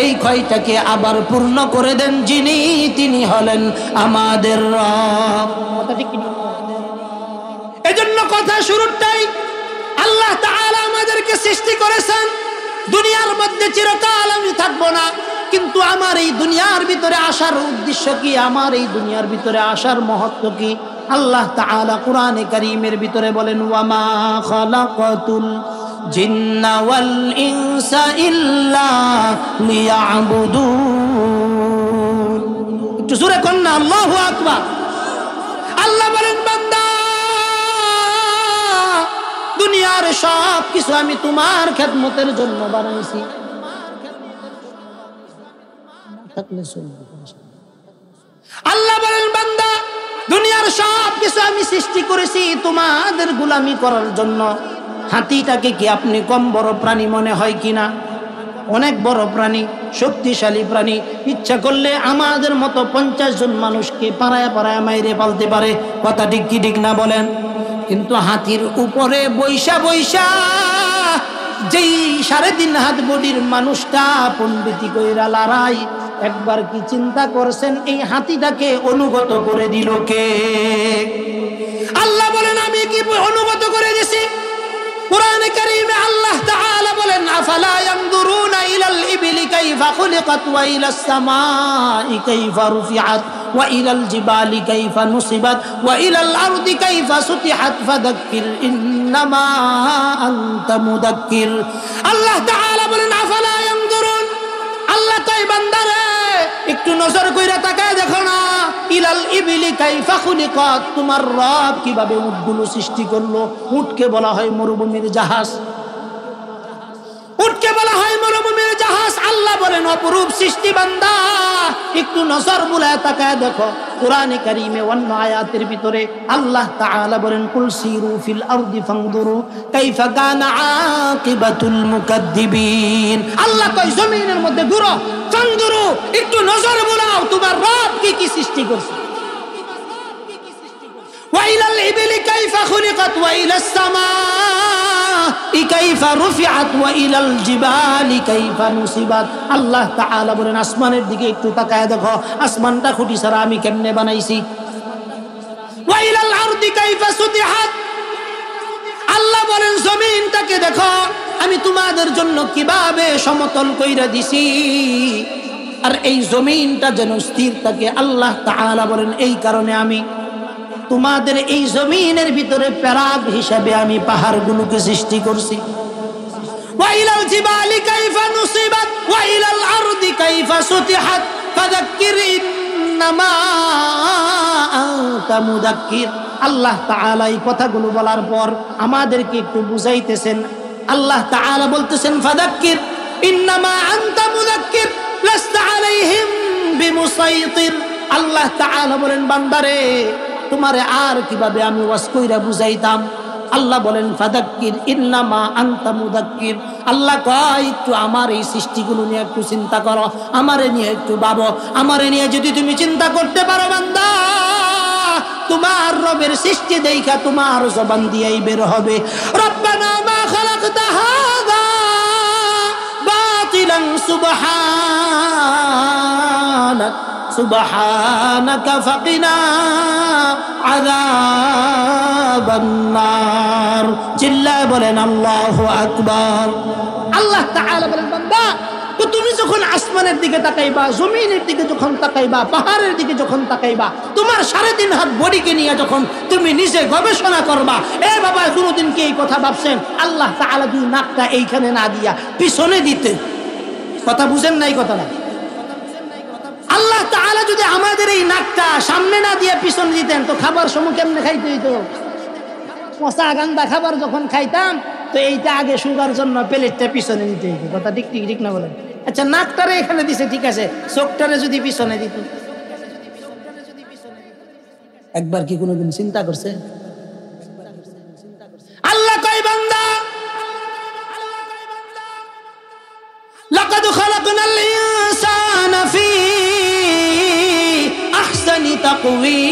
এই ক্ষয়টাকে আবার পূর্ণ করে দেন যিনি তিনি হলেন আমাদের রব। কথা ঠিক কি? এজন্য কথা শুরুটাই আল্লাহ তাআলা আমাদেরকে সৃষ্টি করেছেন দুনিয়ার মধ্যে চিরকাল আমি থাকবো না, কিন্তু আমার এই দুনিয়ার ভিতরে আসার উদ্দেশ্য কি, আমার এই দুনিয়ার ভিতরে আসার মহত্ব কি? আল্লাহ তাআলা কোরআনে কারীমের ভিতরে বলেন ওয়ামা খালাকাতুল জিন্না ওয়াল ইনসা ইল্লা লিয়াবুদুন। একটু জোরে কোন না আল্লাহু আকবার। আল্লাহ বলেন বান্দা দুনিয়ার সব কিছু আমি তোমার খেদমতের জন্য বানাইছি। আল্লাহ বলেন বান্দা দুনিয়ার সব কিছু আমি সৃষ্টি করেছি তোমাদের গোলামি করার জন্য। হাতিটাকে কি আপনি কম বড় প্রাণী মনে হয় কিনা? অনেক বড় প্রাণী, শক্তিশালী প্রাণী। ইচ্ছা করলে আমাদের মতো 50 জন মানুষকে পাড়ায় পাড়ায় মাইরে পালতে পারে। কথা ঠিক কি ঠিক না বলেন? কিন্তু হাতির উপরে বৈশা বৈশা যেই 3.5 হাত বডির মানুষটা পণ্ডিতি কইরা লড়াই, একবার কি চিন্তা করছেন এই হাতিটাকে অনুগত করে দিল কে? আল্লাহ বলেন আমি কি অনুগত করে দিছি? কুরআনে কারীমে আল্লাহ তাআলা বলেন আফালা ইয়ানজুরুনা ইলাল ইবলি কাইফা খুলিকাত ওয়া ইলাস সামাই কাইফা রুফিআত ওয়া ইলাল জিবালি কাইফা নুসিবাত ওয়া ইলাল আরদি কাইফা সুতিহাত ফাযাক্কির ইন্নামা আনতা মুযাক্কির। আল্লাহ তাআলা বলেন আফালা ইয়ানজুরুন, আল্লাহ কয় বান্দারে একটু নজর কইরা তাকায় দেখো না ইলাল ইবলি কাইফা খুলিকাত, তোমার রব কিভাবে উটগুলো সৃষ্টি করলো। উটকে বলা হয় মরুভূমির জাহাজ, উটকে বলা হয় মরুভূমির জাহাজ। আল্লাহ বলেন অপরূপ সৃষ্টি বান্দা একটু নজর বুলায় তাকায় দেখো। কুরআনে কারীমে অন্য আয়াতের ভিতরে আল্লাহ তাআলা বলেন কুল সিরু ফিল আরদি ফানজুরু কাইফা কানা আকিবাতুল মুকাদ্দিবিন। আল্লাহ কয় জমিনের মধ্যে ঘুরো, ফানজুরু একটু নজর বুলাও তোমার রব কি কি সৃষ্টি করছে। ওয়া ইলাল ইবলি কাইফা খুলিকাত ওয়া ইলাস সামাই কাইফা রুফিআত ওয়া ইলাল জিবালি কাইফা নুসিবাত। আল্লাহ তাআলা বলেন আসমানের দিকে একটু তাকায় দেখো আসমানটা খুঁটি ছাড়া আমি কেমনে বানাইছি। ওয়া ইলাল আরদি কাইফা সুতিহাত, আল্লাহ বলেন জমিনটাকে দেখো আমি তোমাদের জন্য কিভাবে সমতল কইরা দিছি। আর এই জমিনটা যেন স্থির থাকে। আল্লাহ তাআলা বলেন এই কারণে আমি তোমাদের এই জমিনের ভিতরে প্যারাগ হিসাবে আমি পাহাড়গুলোকে সৃষ্টি করছি। ওয়া ইলাল জিবালি কাইফা নুসিবাত ওয়া ইলাল আরদি কাইফা সুতিহাত ফাযাক্কির ইন্নামা আনতা মুযাক্কির। আল্লাহ তাআলা এই কথাগুলো বলার পর আমাদেরকে একটু বুঝাইতেছেন। আল্লাহ তাআলা বলতেছেন ফাযাক্কির ইন্নামা আনতা মুযাক্কির লাস্তা আলাইহিম বিমুসাইতির। আল্লাহ তাআলা বলেন বান্দারে তোমারে আর কিভাবে আমি ওয়াজ কইরা বুঝাইতাম। আল্লাহ বলেন ফাযাক্কির ইন্নামা আনতা মুযাক্কির। আল্লাহ কয় একটু আমার এই সৃষ্টিগুলো নিয়ে একটু চিন্তা করো, আমারে নিয়ে একটু ভাবো। আমারে নিয়ে যদি তুমি চিন্তা করতে পারো বান্দা তোমার রবের সৃষ্টি দেখা তোমার জবান দিয়েই বের হবে রব্বানা মা খালাকতা হাযা বাতিলান সুবহানাক সুবহানাকা ফাকিনা আযাবান নার। চিল্লায় বলেন আল্লাহু আকবার। আল্লাহ তাআলা বলেন বান্দা তো তুমি যখন আসমানের দিকে তাকাইবা, জমিনের দিকে যখন তাকাইবা, পাহাড়ের দিকে যখন তাকাইবা, তোমার 3.5 হাত বডিকে নিয়ে যখন তুমি নিজে গবেষণা করবা, এ বাবা কোনোদিন কি এই কথা ভাবছেন আল্লাহ তাআলা যদি নাকটা এইখানে না দিয়া পিছনে দিতে? কথা বুঝেন নাই কথাটা? আল্লাহ তাআলা যদি আমাদের এই নাকটা সামনে না দিয়ে পিছনে দিতেন তো খাবার সময় কেমনে খাইতে হইতো? পচা গান্দা খাবার যখন খাইতাম তো এইটা আগে সুগার জন্য প্লেটটা পিছনে নিতে হইতো। কথা ঠিক ঠিক ঠিক না বলেন? আচ্ছা নাকটারে এখানে দিছে ঠিক আছে, চোখটারে যদি পিছনে দিত একবার কি কোনোদিন চিন্তা করছে? আল্লাহ কয় বান্দা লাকাদ খালাকনাল ইনসানা ফি আহসানি তাকওয়িম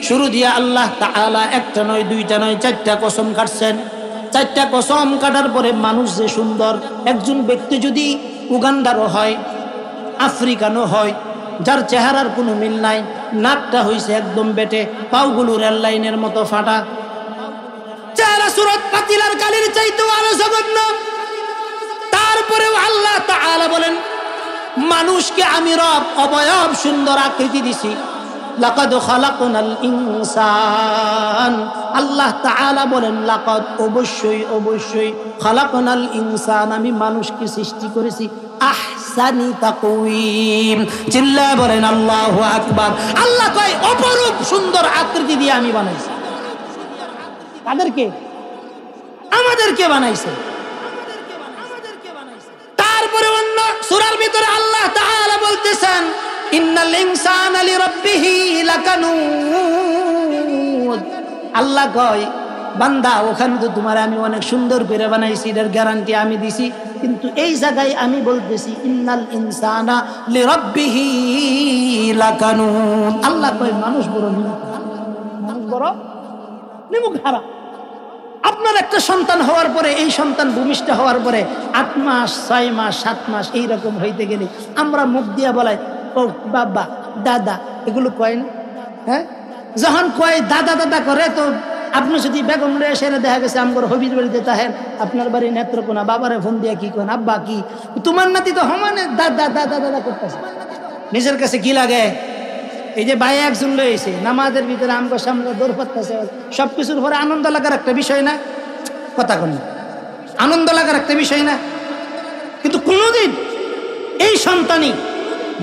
শুরু দিয়া আল্লাহ তাআলা একটা নয়, দুইটা নয়, 4টা কসম কাটছেন। 4টা কসম কাটার পরে মানুষ যে সুন্দর, একজন ব্যক্তি যদি উগান্ডারও হয়, আফ্রিকানও হয়, যার চেহারার কোনো মিল নাই, নাকটা হইছে একদম বেটে, পাওগুলো রেল লাইনের মতো ফাটা, চেহারা সুরত পাতিলার কালির চাইতেও আরো জঘন্য, তারপরেও আল্লাহ তাআলা বলেন মানুষকে আমি রব অবয়ব সুন্দর আকৃতি দিছি। লাকাদ খালাকনাল ইনসান, আল্লাহ তাআলা বলেন লাকাদ অবশ্যই অবশ্যই, খালাকনাল ইনসান আমি মানুষকে সৃষ্টি করেছি আহসানি তাকওয়িম। চিল্লায় বলেন আল্লাহু আকবার। আল্লাহ কয় অপরূপ সুন্দর আকৃতি দিয়ে আমি বানাইছি। কাদেরকে? আমাদেরকে বানাইছে। তারপরে অন্য সূরার ভিতরে আল্লাহ তাআলা বলতেছেন ইন্নাল ইনসানা লিরাব্বিহি লাকানুদ। আল্লাহ কয় বান্দা ওখানে তো তোমার আমি অনেক সুন্দর করে বানাইছি, এর গ্যারান্টি আমি দিছি, কিন্তু এই জায়গায় আমি বলতেছি ইন্নাল ইনসানা লিরাব্বিহি লাকানুদ। আল্লাহ কয় মানুষ বড় নিমুখ, মানুষ বড় নিমুখ হারা। আপনার একটা সন্তান হওয়ার পরে, এই সন্তান ভূমিষ্ঠ হওয়ার পরে 8 মাস 6 মাস 7 মাস এইরকম হইতে গেলে আমরা মুখ দিয়া বলাই ও বাবা দাদা, এগুলো কয় না? হ্যাঁ, যখন কয় দাদা দাদা করে, তো আপনি যদি বেগম রে এসে দেখা গেছে আমার হবির বাড়িতে তাহেন, আপনার বাড়ি নেত্রকোনা, বাবারে ফোন দিয়া কি কেন আব্বা কি তোমার নাতি তো সমানে দাদা দাদা দাদা করতেছে। নিজের কাছে কি লাগে? এই যে ভাই একজন লয়েছে নামাজের ভিতরে আমার সামনে দৌড় পাচ্ছে, সবকিছুর পরে আনন্দ লাগার একটা বিষয় না? কথা কোন আনন্দ লাগার একটা বিষয় না? কিন্তু কোনোদিন এই সন্তানই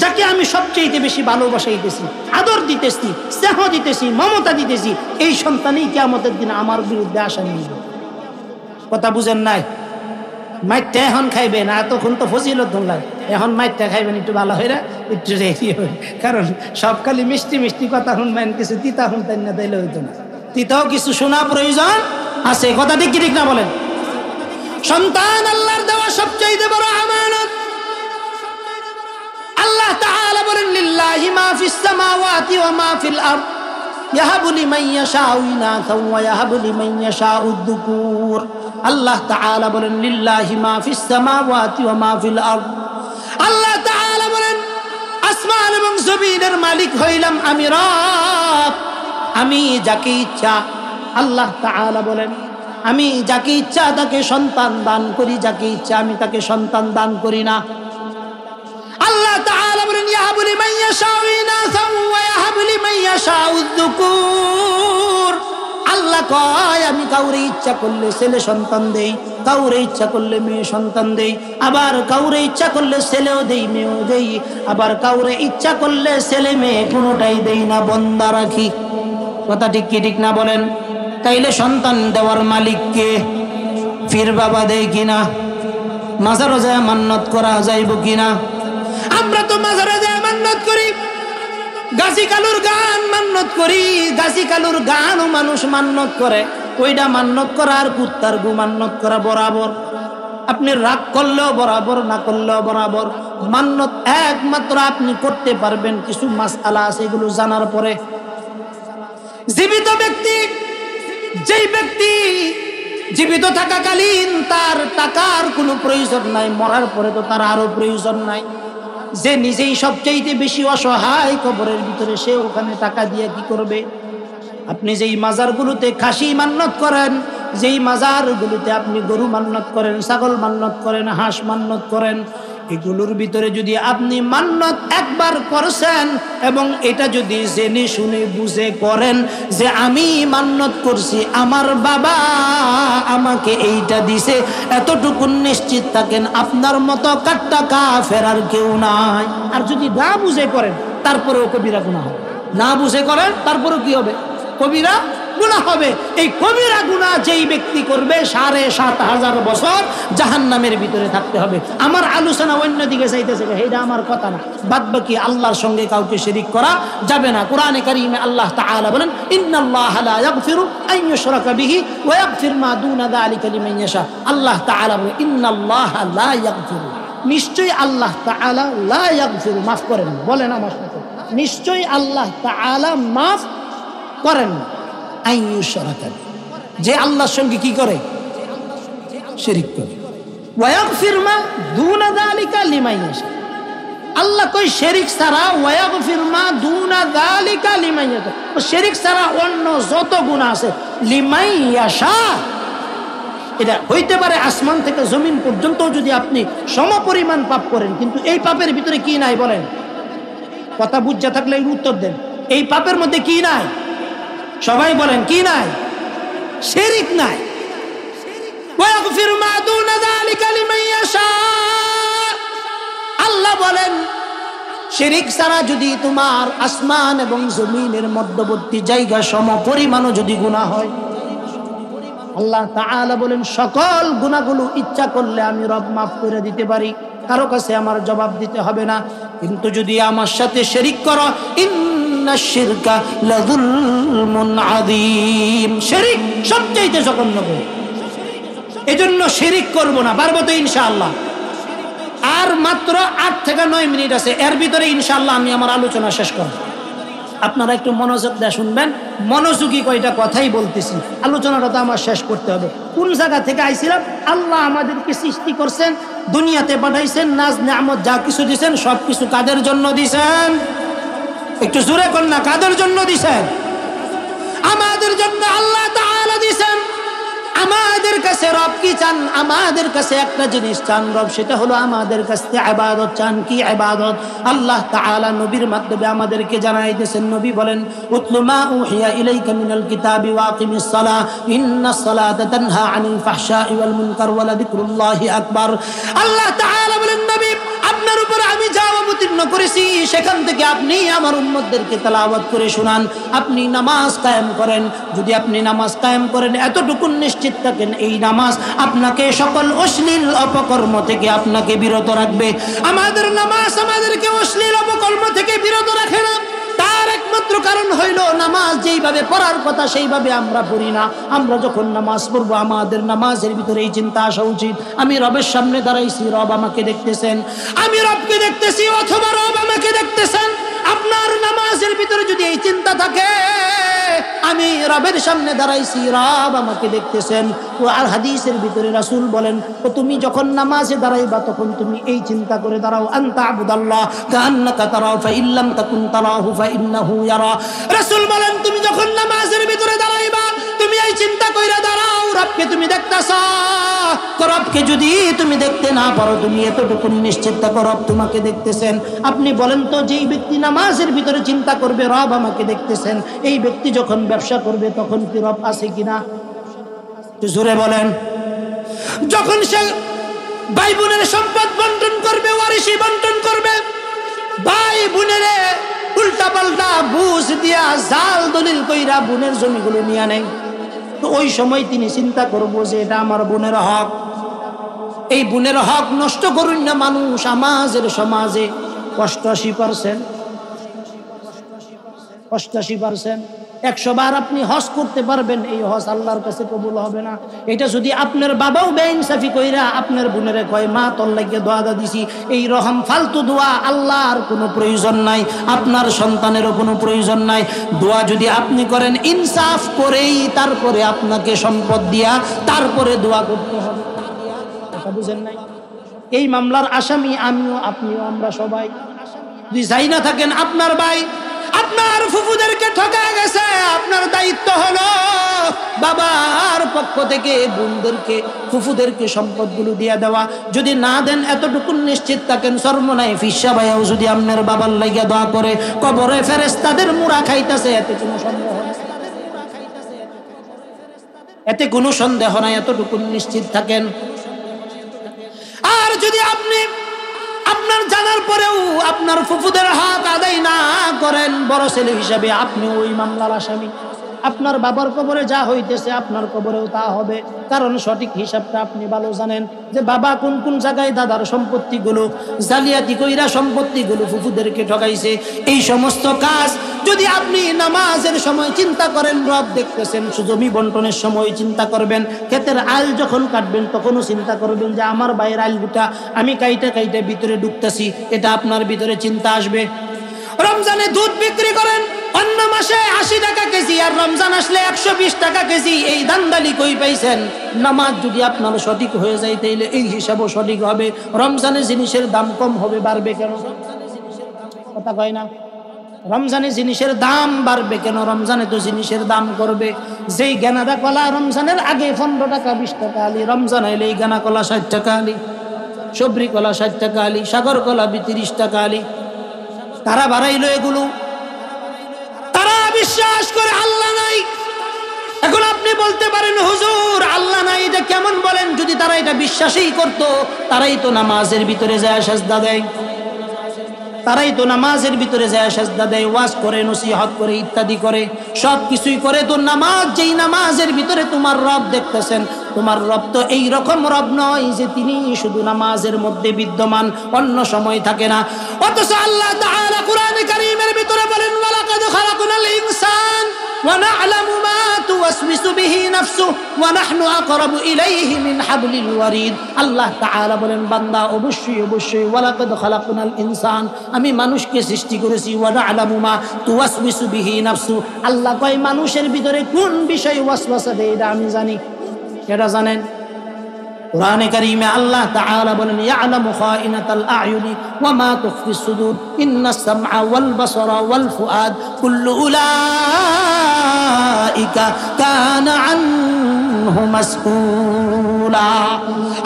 যাকে আমি সবচেয়ে বেশি ভালোবাসাইতেছি, আদর দিতেছি, স্নেহ দিতেছি, মমতা দিতেছি, এই সন্তানই কিয়ামতের দিন আমার বিরুদ্ধে আশা নিয়ে। কথা বুঝেন নাই? মাইটটা এখন খাইবে না, এতক্ষণ তো ফজিলত ধরলাম, এখন মাইটটা খাইবেন একটু ভালো হয়ে, একটু রেডি হবে, কারণ সব খালি মিষ্টি মিষ্টি কথা শুনবেন, কিছু তিতা শুনতেন না, তাইলে হইতো না। তিতাও কিছু শোনা প্রয়োজন আছে। কথা ঠিক কি ঠিক না বলেন? সন্তান আল্লাহর দেওয়া সবচেয়ে বড় আমানত। আল্লাহ তাআলা বলেন লিল্লাহি মা ফিস সামাওয়াতি ওয়া মা ফিল আরদ ইয়াহাবু লিমান ইয়াশাউ ইনাসাও ওয়া ইয়াহাবু লিমান ইয়াশাউ যুকুর। আল্লাহ তাআলা বলেন লিল্লাহি মা ফিস সামাওয়াতি ওয়া মা ফিল আরদ। আল্লাহ তাআলা বলেন আসমান এবং জমিনের মালিক হইলাম আমি রব, আমি যাকে ইচ্ছা, আল্লাহ তাআলা বলেন আমি যাকে ইচ্ছা তাকে সন্তান দান করি, যাকে ইচ্ছা আমি তাকে সন্তান দান করি না। আল্লাহ তাআলা বলেন ইয়াহাবু লিমান ইয়াশাউ ইনাসাও ওয়া ইয়াহাবু লিমান ইয়াশাউ যুকুর। আল্লাহ কয় আমি কাউরে ইচ্ছা করলে ছেলে সন্তান দেই, কাউরে ইচ্ছা করলে মেয়ে সন্তান দেই, আবার কাউরে ইচ্ছা করলে ছেলেও দেই মেয়েও দেই, আবার কাউরে ইচ্ছা করলে ছেলে মেয়ে কোনোটাই দেই না, বন্দা রাখি। কথা ঠিক কি ঠিক না বলেন? তাইলে সন্তান দেওয়ার মালিক কে? ফির বাবা দেয় কিনা? মাজারে যায় মান্নত করা যাইব কিনা? আমরা তো মাজারে যায় মান্নত করি, গাছি কালুর গান মান্নত করি, গাছি কালুর গানও মানুষ মান্নত করে, ওইটা মান্নত করা আর কুত্তার গু মান্নত করা বরাবর। আপনি রাগ করলেও বরাবর, না করলেও বরাবর। মান্নত একমাত্র আপনি করতে পারবেন কিছু মাসআলা আছে, এগুলো জানার পরে। জীবিত ব্যক্তি, যেই ব্যক্তি জীবিত থাকাকালীন তার টাকার কোনো প্রয়োজন নাই, মরার পরে তো তার আরো প্রয়োজন নাই। যে নিজেই সবচাইতে বেশি অসহায় কবরের ভিতরে, সে ওখানে টাকা দিয়ে কি করবে? আপনি যেই মাজারগুলোতে খাসি মান্নত করেন, যেই মাজারগুলোতে আপনি গরু মান্নত করেন, ছাগল মান্নত করেন, হাঁস মান্নত করেন, এগুলোর ভিতরে যদি আপনি মান্নত একবার করছেন এবং এটা যদি জেনে শুনে বুঝে করেন যে আমি মান্নত করছি আমার বাবা আমাকে এইটা দিছে, এতটুকু নিশ্চিত থাকেন আপনার মতো কাট্টা কাফের আর কেউ নাই। আর যদি না বুঝে করেন তারপরেও কবিরা গুনাহ হবে। না বুঝে করেন তারপরেও কি হবে? কবিরা গুনাহ হবে। এই কবিরা গুনাহ যেই ব্যক্তি করবে ৭,৫০০ বছর জাহান্নামের ভিতরে থাকতে হবে। আমার আলোচনা অন্যদিকে চাইতেছে, এইটা আমার কথা না। বাদ বাকি আল্লাহর সঙ্গে কাউকে শিরিক করা যাবে না। কোরআনে কারীমে আল্লাহ তাআলা বলেন ইন্নাল্লাহা লা ইয়াগফিরু আন ইউশরাকা বিহি ওয়া ইয়াগফির মা দুনা যালিকা লিমান ইয়াশা। আল্লাহ তাআলা বলেন ইন্নাল্লাহা লা ইয়াগফিরু, নিশ্চয়ই আল্লাহ তাআলা লা ইয়াগফিরু, মাফ করেন। বলেন আমার সাথে, নিশ্চয়ই আল্লাহ তাআলা মাফ করেন না। আইয়ুশরাকা, যে আল্লাহর সঙ্গে কি করে? শিরিক করে। ওয়ায়াগফির মা দুনা যালিকা লিমান ইয়াশা। আল্লাহ কই শিরিক ছাড়া, ওয়ায়াগফির মা দুনা যালিকা লিমান ইয়াশা, শিরিক ছাড়া অন্য যত গুনাহ আছে লিমান ইয়াশা। এটা হইতে পারে আসমান থেকে জমিন পর্যন্ত যদি আপনি সমপরিমাণ পাপ করেন, কিন্তু এই পাপের ভিতরে কি নাই বলেন? কথা বুঝা থাকলে উত্তর দেন। এই পাপের মধ্যে কি নাই? সবাই বলেন কি নাই? শিরিক নাই। ওয়াগফির মা দুনা যালিকা লিমান ইয়াশা। আল্লাহ বলেন শিরিক ছাড়া যদি তোমার আসমান এবং জমিনের মধ্যবর্তী জায়গা সমপরিমাণও যদি গুনাহ হয়, আল্লাহ তাআলা বলেন সকল গুনাহগুলো ইচ্ছা করলে আমি রব মাফ করে দিতে পারি, কারো কাছে আমার জবাব দিতে হবে না। কিন্তু যদি আমার সাথে শিরিক করো, ইন্নাশ শিরকা লাযুলমুন আযীম, শিরিক সবচেয়ে জঘন্য গুনাহ। এজন্য শিরিক করব না। পারবো তো ইনশাআল্লাহ? আর মাত্র 8 থেকে 9 মিনিট আছে, এর ভিতরে ইনশাআল্লাহ আমি আমার আলোচনা শেষ করব। আপনারা একটু মনোযোগ দিয়ে শুনবেন। মনোযোগী কয়টা কথাই বলতেছি, আলোচনাটা তো আমার শেষ করতে হবে। কোন জায়গা থেকে আইছিলাম? আল্লাহ আমাদেরকে সৃষ্টি করছেন, দুনিয়াতে পাঠাইছেন, নাজ নিয়ামত যা কিছু দিয়েছেন সবকিছু কাদের জন্য দিয়েছেন? একটু জোরে কোন না, কাদের জন্য দিয়েছেন? আমাদের জন্য আল্লাহ তাআলা দিয়েছেন। আমাদের কাছে রব কি চান? আমাদের কাছে একটা জিনিস চান রব, সেটা হলো আমাদের কাছে ইবাদত চান। কি ইবাদত? আল্লাহ তাআলা নবীর মাধ্যমে আমাদেরকে জানাই দিয়েছেন। নবী বলেন, উতলু মা উহিয়া ইলাইকা মিনাল কিতাবি ওয়া আকিমিস সালাহ ইন্নাস সালাতা তানহা আনিল ফাহশাই ওয়াল মুনকার ওয়া লাযিকরুল্লাহি আকবার। আল্লাহ তাআলা বলেন, নবী আপনার উপর আমি যা অবতীর্ণ করেছি সেখান থেকে আপনি আমার উম্মতদেরকে তেলাওয়াত করে শোনান। আপনি নামাজ কায়েম করেন। যদি আপনি নামাজ কায়েম করেন, এতটুকু নিশ্চিত থাকেন এই নামাজ আপনাকে সকল অশ্লীল অপকর্ম থেকে আপনাকে বিরত রাখবে। আমাদের নামাজ আমাদেরকে অশ্লীল অপকর্ম থেকে বিরত রাখে না। তার একমাত্র কারণ হইল নামাজ যেইভাবে পড়ার কথা সেইভাবে আমরা পড়ি না। আমরা যখন নামাজ পড়বো আমাদের নামাজের ভিতরে এই চিন্তা আসা উচিত, আমি রবের সামনে দাঁড়াইছি, রব আমাকে দেখতেছেন, আমি রবকে দেখতেছি অথবা রব আমাকে দেখতেছেন। আপনার নামাজের ভিতরে যদি এই চিন্তা থাকে আমি রবের সামনে দাঁড়াইছি, রব আমাকে দেখতেছেন। তো আর হাদিসের ভিতরে রাসূল বলেন, তো তুমি যখন নামাজে দাঁড়াইবা তখন তুমি এই চিন্তা করে দাঁড়াও, আনতা আবুদাল্লাহ কাআন্নাকা তারাহু ফা ইল্লাম তাকুন তারাহু ফা ইন্নাহু ইয়ারা। রাসূল বলেন, তুমি যখন নামাজের ভিতরে দাঁড়াইবা তুমি এই চিন্তা কইরা দাঁড়াও, রবকে তুমি দেখতাছো। রবকে যদি তুমি দেখতে না পারো, তুমি এতটুকু নিশ্চিত থাকো রব তোমাকে দেখতেছেন। আপনি বলেন তো, যেই ব্যক্তি নামাজের ভিতরে চিন্তা করবে রব আমাকে দেখতেছেন, এই ব্যক্তি যখন ব্যবসা করবে তখন কি রব আছে কিনা? জোরে বলেন। যখন সে ভাই বোনের সম্পদ বন্টন করবে, ওয়ারিশি বন্টন করবে, ভাই বোনের উল্টা পাল্টা বুঝ দিয়া জাল দলিল কইরা বোনের জমিগুলো নিয়ে নেয়, তো ওই সময় তিনি চিন্তা করবো যে এটা আমার বোনের হক। এই বোনের হক নষ্ট করুন না মানুষ। আমাদের সমাজে 88%, 100 বার আপনি হজ করতে পারবেন, এই হজ আল্লাহর কাছে কবুল হবে না। এটা যদি আপনার বাবাও বেইনসাফি কইরা আপনার বোনেরে কয় মা তোর লাগিয়ে দোয়া দা দিছি, এই রহম ফালতু দোয়া আল্লাহর কোনো প্রয়োজন নাই, আপনার সন্তানেরও কোনো প্রয়োজন নাই। দোয়া যদি আপনি করেন ইনসাফ করেই, তারপরে আপনাকে সম্পদ দিয়া তারপরে দোয়া করতে হবে। কথা বুঝেন নাই? এই মামলার আসামি আমিও, আপনিও, আমরা সবাই। যদি যাই না থাকেন আপনার ভাই আপনার ফুফুদেরকে ঠকা গেছে, আপনার দায়িত্ব হলো বাবার পক্ষ থেকে বোনদেরকে ফুফুদেরকে সম্পদগুলো দিয়ে দেওয়া। যদি না দেন এতটুকু নিশ্চিত থাকেন সর্বনাই ফিসা ভাইয়াও যদি আপনার বাবার লাগিয়া দোয়া করে কবরে ফেরেশতাদের মুড়া খাইতেছে, এতে কোনো সন্দেহ নাই, এতে কোনো সন্দেহ নাই, এতটুকু নিশ্চিত থাকেন। আর যদি আপনি আপনার জানার পরেও আপনার ফুফুদের হক আদায় না করেন, বড় ছেলে হিসাবে আপনি ওই মামলার আসামি। আপনার বাবার কবরে যা হইতেছে আপনার কবরেও তা হবে, কারণ সঠিক হিসাবটা আপনি ভালো জানেন যে বাবা কোন কোন জায়গায় দাদার সম্পত্তিগুলো জালিয়াতি কইরা সম্পত্তিগুলো ফুফুদেরকে ঠকাইছে। এই সমস্ত কাজ যদি আপনি নামাজের সময় চিন্তা করেন, রব দেখতেছেন, জমি বন্টনের সময় চিন্তা করবেন, ক্ষেতের আল যখন কাটবেন তখনও চিন্তা করবেন যে আমার ভাইয়ের আলগুটা আমি কাইটা ভিতরে ঢুকতেছি, এটা আপনার ভিতরে চিন্তা আসবে। রমজানে দুধ বিক্রি করেন, অন্য মাসে 80 টাকা কেজি আর রমজান আসলে 120 টাকা কেজি। এই দান্দালি কই পাইছেন? নামাজ যদি আপনার সঠিক হয়ে যায় তাইলে এই হিসাবও সঠিক হবে। রমজানের জিনিসের দাম কম হবে, বাড়বে কেন? কথা কয় না? রমজানে জিনিসের দাম বাড়বে কেন? রমজানে তো জিনিসের দাম করবে। যেই গানাদা কলা রমজানের আগে 15 টাকা 20 টাকা আলি, রমজান হইলে এই গানা কলা 60 টাকা আলি, সবরি কলা 60 টাকা আলি, সাগর কলা 30 টাকা আলি। তারা বাড়াইলো এগুলো, তারা বিশ্বাস করে আল্লাহ নাই। এখন আপনি বলতে পারেন হুজুর আল্লাহ নাই এটা কেমন বলেন? যদি তারা এটা বিশ্বাসই করতো তারাই তো নামাজের ভিতরে যায় সাজদা দেয়, তারাই তো নামাজের ভিতরে যায় সাজদা দেয়, ওয়াজ করে, নসিহত করে, ইত্যাদি করে, সব কিছুই করে। তো নামাজ, যেই নামাজের ভিতরে তোমার রব দেখতেছেন, তোমার রব তো এই রকম রব নয় যে তিনি শুধু নামাজের মধ্যে বিদ্যমান, অন্য সময় থাকে না। অথচ আল্লাহ তাআলা কোরআনে কারীমের ভিতরে বলেন ওয়ালাকাদ খালাকনাল ইনসান ওয়া না'লামু মা তুওয়াসওয়িসু বিহি নাফসুহু ওয়া নাহনু আকরাবু ইলাইহি মিন হাবলিল ওয়ারিদ। আল্লাহ তাআলা বলেন বান্দা অবশ্যই অবশ্যই ওয়ালাকাদ খালাকনাল ইনসান, আমি মানুষকে সৃষ্টি করেছি, ওয়া না'লামু মা তুওয়াসওয়িসু বিহি নাফসুহু, আল্লাহ কয় মানুষের ভিতরে কোন বিষয় ওয়াসওয়াসা দেয় এটা আমি জানি। এটা জানেন? কোরআনে কারীমে আল্লাহ তাআলা বলেন ইয়ালামু খাইনাতাল আ'য়ুনি ওয়া মা তুখফিস সুদুর ইন্নাস সামআ ওয়াল বাসারা ওয়াল ফুআদ কুল্লু উলাইকা কানা আনহু মাসউলা।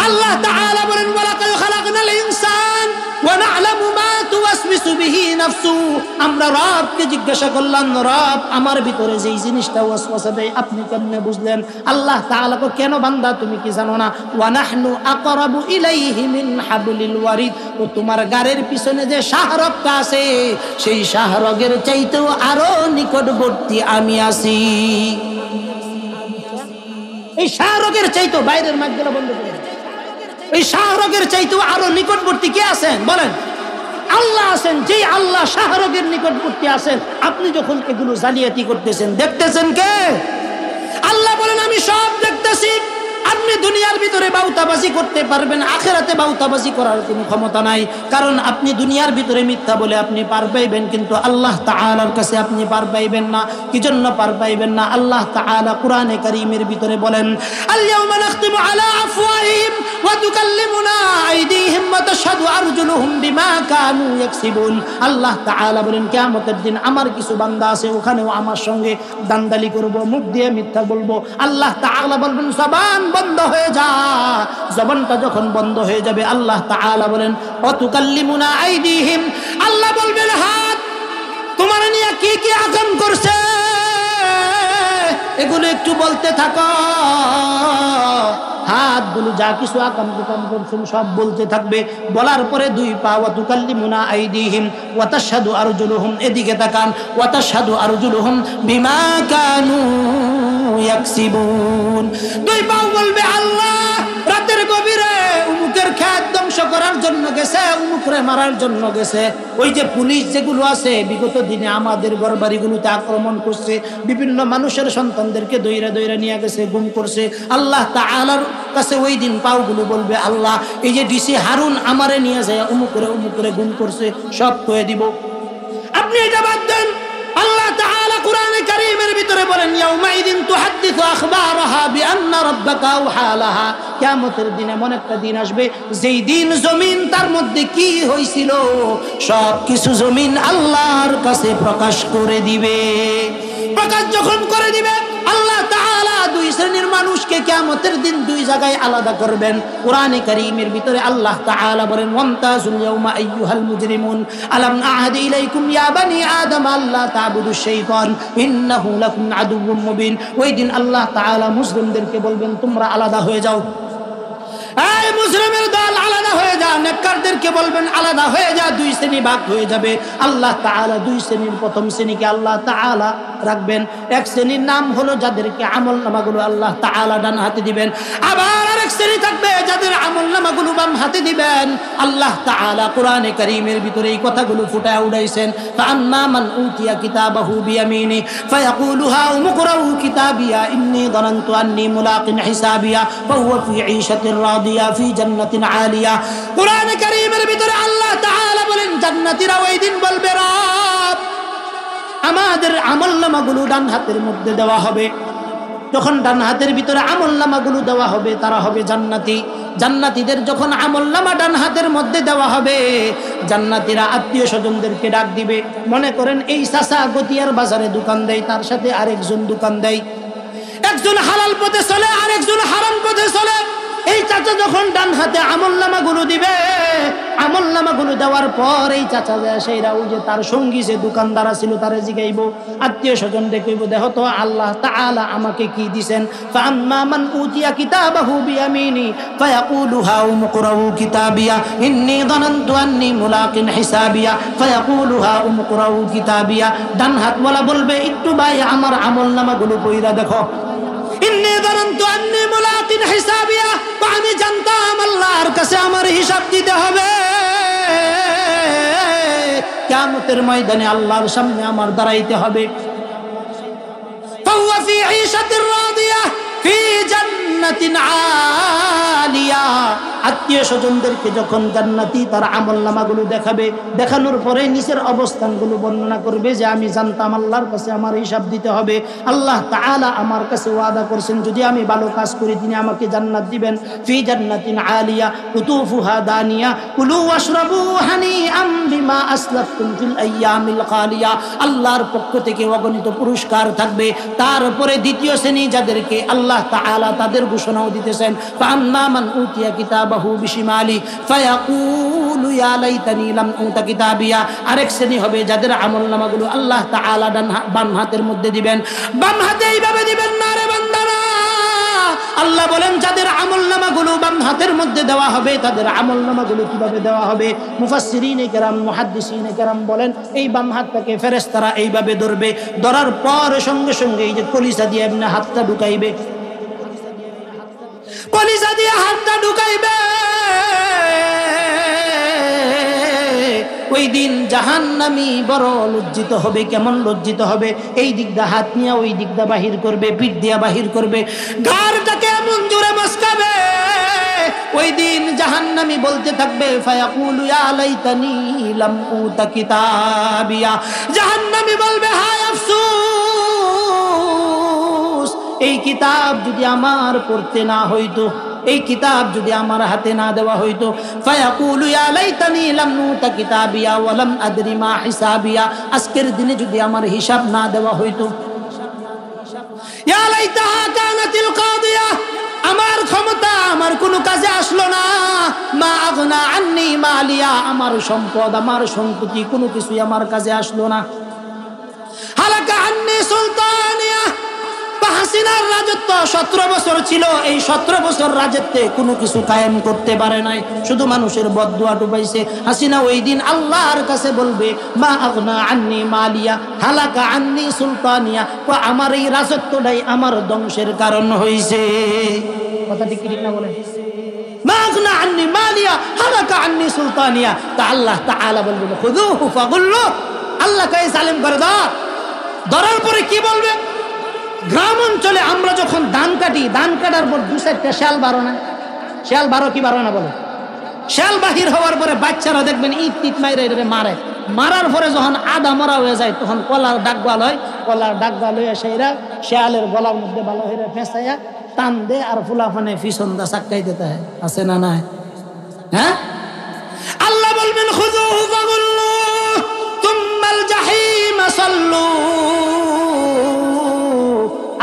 আল্লাহ তাআলা বলেন ওয়ালাকাদ খালাকনাল ইনসান ওয়া না'লামু মা তুওয়াসওয়িসু বিহি নাফসুহু, আমরা রবকে জিজ্ঞাসা করলাম রব আমার ভিতরে যেই জিনিসটা ওয়াসওয়াসা দেয় আপনি কেমনে বুঝলেন? আল্লাহ তাআলা কো কেন বান্দা তুমি কি জানো না? ওয়া নাহনু আকরাবু ইলাইহি মিন হাবলিল ওয়ারিদ, তো তোমার গারের পিছনে যে শাহরগটা আছে সেই শাহরগের চাইতেও আরো নিকটবর্তী আমি আছি। এই শাহরগের চাইতেও, বাইরের মাইকগুলো বন্ধ করে, এই শাহরগের চাইতেও আরো নিকটবর্তী কে আছেন বলেন? আল্লাহ আছেন। যেই আল্লাহ শাহরগের নিকটবর্তী আছেন, আপনি যখন এগুলো জালিয়াতি করতেছেন দেখতেছেন কে? আল্লাহ বলেন আমি সব দেখতেছি। আপনি দুনিয়ার ভিতরে বাউতাবাজি করতে পারবেন, আখিরাতে বাউতাবাজি করার কোনো ক্ষমতা নাই, কারণ আপনি দুনিয়ার ভিতরে মিথ্যা বলে আপনি পার পাইবেন, কিন্তু আল্লাহ তাআলার কাছে আপনি পার পাইবেন না। কি জন্য পার পাইবেন না? আল্লাহ তাআলা কোরআনে কারীমের ভিতরে বলেন আল ইয়াউমা নাখতিমু আলা আফওয়াহিহিম ওয়া তুকাল্লিমুনা আইদিহিম ওয়া তাশহাদু আরজুলুহুম বিমা কানু ইয়াকসিবুন। আল্লাহ তাআলা বলেন কিয়ামতের দিন আমার কিছু বান্দা আছে ওখানেও আমার সঙ্গে দান্দালি করব, মুখ দিয়ে মিথ্যা বলবো। আল্লাহ তাআলা বলবেন জবান বন্ধ হয়ে যা। জবানটা যখন বন্ধ হয়ে যাবে আল্লাহ তাআলা বলেন ওয়া তুকাল্লিমুনা আইদিহিম, আল্লাহ বলবেন হাত তোমার নিয়ে কি কি আকাম করছে এগুলো একটু বলতে থাকো। হাতগুলো যা কিছু আকাম কুকাম করছেন সব বলতে থাকবে। বলার পরে দুই পা ওয়া তুকাল্লিমুনা আইদিহিম ওয়া তাশহাদু আরজুলুহুম, এদিকে তাকান, ওয়া তাশহাদু আরজুলুহুম বিমা কানু ইয়াকসিবুন। দুই পা বলবে আল্লাহ রাতের গভীরে উমুকের খেত ধ্বংস করার জন্য গেছে, উমুকরে মারার জন্য গেছে। ওই যে পুলিশ যেগুলো আছে বিগত দিনে আমাদের ঘরবাড়িগুলোতে আক্রমণ করছে, বিভিন্ন মানুষের সন্তানদেরকে দইরা দইরা নিয়ে গেছে, গুম করছে। আল্লাহ তাআলার কাছে ওই দিন পাওগুলো বলবে আল্লাহ এই যে ডিসি হারুন আমারে নিয়ে যায় উমুকরে গুম করছে, সব কয়ে দিব। আপনি এটা বাদ দেন। আল্লাহ তাআলা কোরআনে কারীমের ভিতরে বলেন ইয়াউমাইদিন তুহাদ্দিসু আখবারাহা বিআন্না রাব্বাকা আওহা লাহা, কিয়ামতের দিন এমন একটা দিন আসবে যেই দিন জমিন তার মধ্যে কি হয়েছিল সব কিছু জমিন আল্লাহর কাছে প্রকাশ করে দিবে। প্রকাশ যখন করে দিবে আল্লাহ তাআলা দুই শ্রেণীর মানুষকে কিয়ামতের দিন দুই জায়গায় আলাদা করবেন। কোরআনে কারীমের ভিতরে আল্লাহ তাআলা বলেন ওয়ামতাজুল ইয়াউমা আইয়ুহাল মুজরিমুন আলাম আ'হাদ ইলাইকুম ইয়া বানি আদম আল্লা তা'বুদুশ শাইতান ইন্নাহু লাকুম আদুউম মুবিন। ওই দিন আল্লাহ তাআলা মুসলিমদেরকে বলবেন তোমরা আলাদা হয়ে যাও। এই মুসলিমের দল আলাদা হয়ে যা। নেককারদেরকে বলবেন আলাদা হয়ে যা। দুই শ্রেণী ভাগ হয়ে যাবে। আল্লাহ তাআলা দুই শ্রেণীর প্রথম শ্রেণীকে আল্লাহ তাআলা রাখবেন। এক শ্রেণীর নাম হলো যাদেরকে আমল নামাগুলো আল্লাহ তাআলা ডান হাতে দিবেন, আবার আরেক শ্রেণী থাকবে যাদের আমল নামাগুলো বাম হাতে দিবেন। আল্লাহ তাআলা কোরআনে কারীমের ভিতরে এই কথাগুলো ফুটায় উঠাইছেন ফাআম্মা মান উতিয়া কিতাবাহু বিয়ামিনি ফায়াকুলু হাউম ইকরাউ কিতাবিয়া ইন্নী যানানতু আন্নী মুলাকিন হিসাবিয়া ফাহুয়া ফি ঈশাতির রাদিয়া ফি জান্নাতিন আলিয়া। কোরআনে কারীমের ভিতরে আল্লাহ তাআলা বলেন জান্নাতীরা ওই দিন বলবে রব আমাদের আমলনামাগুলো ডান হাতের মধ্যে দেওয়া হবে। যখন ডান হাতের ভিতরে আমলনামাগুলো দেওয়া হবে তারা হবে জান্নাতি। জান্নাতীদের যখন আমলনামা ডান হাতের মধ্যে দেওয়া হবে, জান্নাতীরা আত্মীয় স্বজনদেরকে ডাক দিবে। মনে করেন এই চাচা গতিয়ার বাজারে দোকান দেয়, তার সাথে আরেকজন দোকান দেয়, একজন হালাল পথে চলে আরেকজন হারাম পথে চলে। এই চাচা যখন ডান হাতে আমলনামাগুলো দিবে, আমলনামাগুলো দেওয়ার পর এই চাচা যায় সেইরা ওই যে তার সঙ্গী যে দোকানদার ছিল তারে জিগাইব, আত্মীয় স্বজন দেখইব, দেখো তো আল্লাহ তাআলা আমাকে কি দিবেন। ফাআম্মা মান উতিয়া কিতাবাহু বিয়ামিনি ফায়াকুলু হাউম কুরাউ কিতাবিয়া ইন্নী যানানতু আন্নী মুলাকিন হিসাবিয়া ফায়াকুলু হাউম কুরাউ কিতাবিয়া। ডান হাতওয়ালা বলবে, একটু ভাই আমার আমলনামাগুলো পড়া দেখো। ইন্নী যানানতু আন্নী মুলাকিন হিসাবিয়া, আমি জানতাম আল্লাহর কাছে আমার হিসাব দিতে হবে, কিয়ামতের ময়দানে আল্লাহর সামনে আমার দাঁড়াইতে হবে। ফাহুয়া ফি ঈশাতির রাদিয়া ফি জান্নাতিন আলিয়া। আত্মীয় স্বজনদেরকে যখন জান্নাতি তার আমলনামাগুলো দেখাবে, দেখানোর পরে নিচের অবস্থানগুলো বর্ণনা করবে যে আমি জানতাম আল্লাহর কাছে আমার হিসাব দিতে হবে। আল্লাহ তাআলা আমার কাছে ওয়াদা করছেন যদি আমি ভালো কাজ করি তিনি আমাকে জান্নাত দিবেন। ফি জান্নাতিন আলিয়া কুতুফুহা দানিয়া কুলু ওয়াশরাবু হানিআম বিমা আসলাফতুম ফিল আইয়ামিল খালিয়া। আল্লাহর পক্ষ থেকে অগণিত পুরস্কার থাকবে। তারপরে দ্বিতীয় শ্রেণী যাদেরকে আল্লাহ তাআলা তাদের ঘোষণাও দিতেছেন, ফাআম্মা মান উতিয়া কিতাবাহু বিশিমালি ফায়াকুলু ইয়া লাইতানি লাম উতা কিতাবিয়া। আরেক শ্রেণী হবে যাদের আমলনামাগুলো আল্লাহ তাআলা বাম হাতের মধ্যে দিবেন। বাম হাতে এইভাবে দিবেন না রে বান্দারা। আল্লাহ বলেন যাদের আমলনামাগুলো বাম হাতের মধ্যে দেওয়া হবে তাদের আমলনামাগুলো কিভাবে দেওয়া হবে। মুফাসসিরিনে কেরাম মুহাদ্দিসিনে কেরাম বলেন এই বাম হাতটাকে ফেরেশতারা এইভাবে ধরবে, ধরার পর সঙ্গে সঙ্গে এই যে কলিজা দিয়ে এমনি হাতটা ঢুকাইবে, কলিজা দিয়ে হাতটা ঢুকাইবে। ওই দিন জাহান্নামী বড় লজ্জিত হবে। কেমন লজ্জিত হবে? এই দিক দা হাত নিয়ে ওই দিক দা বাহির করবে, পিঠ দিয়া বাহির করবে, ঘাড়টাকে এমন জোরে মস্কাবে। ওই দিন জাহান্নামী বলতে থাকবে ফায়াকুলু ইয়া লাইতানি লাম উতা কিতাবিয়া। জাহান্নামী বলবে হায় আফসোস, এই কিতাব যদি আমার পড়তে না হইতো, এই কিতাব যদি আমার হাতে না দেওয়া হইতো। ফায়াকুলু ইয়া লাইতানি লাম উতা কিতাবিয়া ওয়া লাম আদরি মা হিসাবিয়া। আজকের দিনে যদি আমার হিসাব না দেওয়া হইতো। ইয়া লাইতাহা কানাতিল কাদিয়া, আমার ক্ষমতা আমার কোনো কাজে আসলো না। মা আগনা আন্নি মালিয়া, আমার সম্পদ আমার সম্পত্তি কোনো কিছুই আমার কাজে আসলো না। হালাকা আন্নি সুলতানিয়া, হাসিনার রাজত্ব 17 বছর ছিল, এই 17 বছর রাজত্বে কোনো কিছু কায়েম করতে পারে নাই, শুধু মানুষের বদদুয়া ডুবাইছে। হাসিনা ওই দিন আল্লাহর কাছে বলবে মা আগনা আন্নি মালিয়া হালাকা আন্নি সুলতানিয়া, আমার এই রাজত্বটাই আমার ধ্বংসের কারণ হইছে। কথা ঠিক না বলে? মা আগনা আন্নি মালিয়া হালাকা আন্নি সুলতানিয়া। তা আল্লাহ তাআলা বলবেন খুযুহু ফাগুল্লু, আল্লাহ কয় জালেম করে দাও। ধরার পরে কি বলবে? গ্রাম অঞ্চলে আমরা যখন ধান কাটি, ধান কাটার পর 2-4টা শেয়াল বারো না, শেয়াল বারো কি বারো না বলে? শেয়াল বাহির হওয়ার পরে বাচ্চারা দেখবেন ইট মাইরে মারে, মারার পরে যখন আধা মরা হয়ে যায় তখন কলার ডাকবাল হয়, কলার ডাকবাল হয়ে সেইরা শেয়ালের গলার মধ্যে ভালো হয়ে ফেঁসাইয়া টান দে আর ফুলাফানে পিছন দা চাক্কাই দিতে হয়। আছে না নাই? হ্যাঁ, আল্লাহ বলবেন খুযুহু ফাগুল্লু তুম্মাল জাহিমা সাল্লু।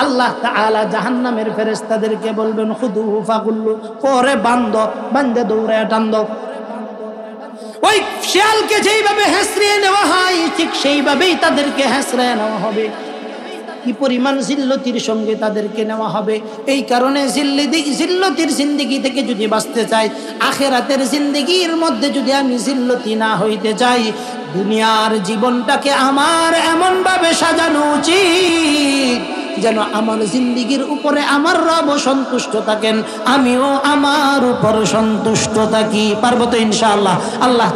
আল্লাহ তাআলা জাহান্নামের ফেরেশতাদেরকে বলবেন খুযুহু ফাগুল্লু, পরে বান্দে দৌড়ে টান দাও। ওই শিয়ালকে যেইভাবে হেঁচড়িয়ে নেওয়া হয় ঠিক সেইভাবেই তাদেরকে হেঁচড়িয়ে নেওয়া হবে। কি পরিমাণ জিল্লতির সঙ্গে তাদেরকে নেওয়া হবে। এই কারণে জিল্লতির জিন্দেগি থেকে যদি বাঁচতে চাই, আখিরাতের জিন্দেগির মধ্যে যদি আমি জিল্লতি না হইতে চাই, দুনিয়ার জীবনটাকে আমার এমন ভাবে সাজানো উচিত যেন আমার জিন্দেগির উপরে আমার রব সন্তুষ্ট থাকেন, আমিও আমার উপর সন্তুষ্ট থাকি। পারবো তো ইনশাআল্লাহ? আল্লাহ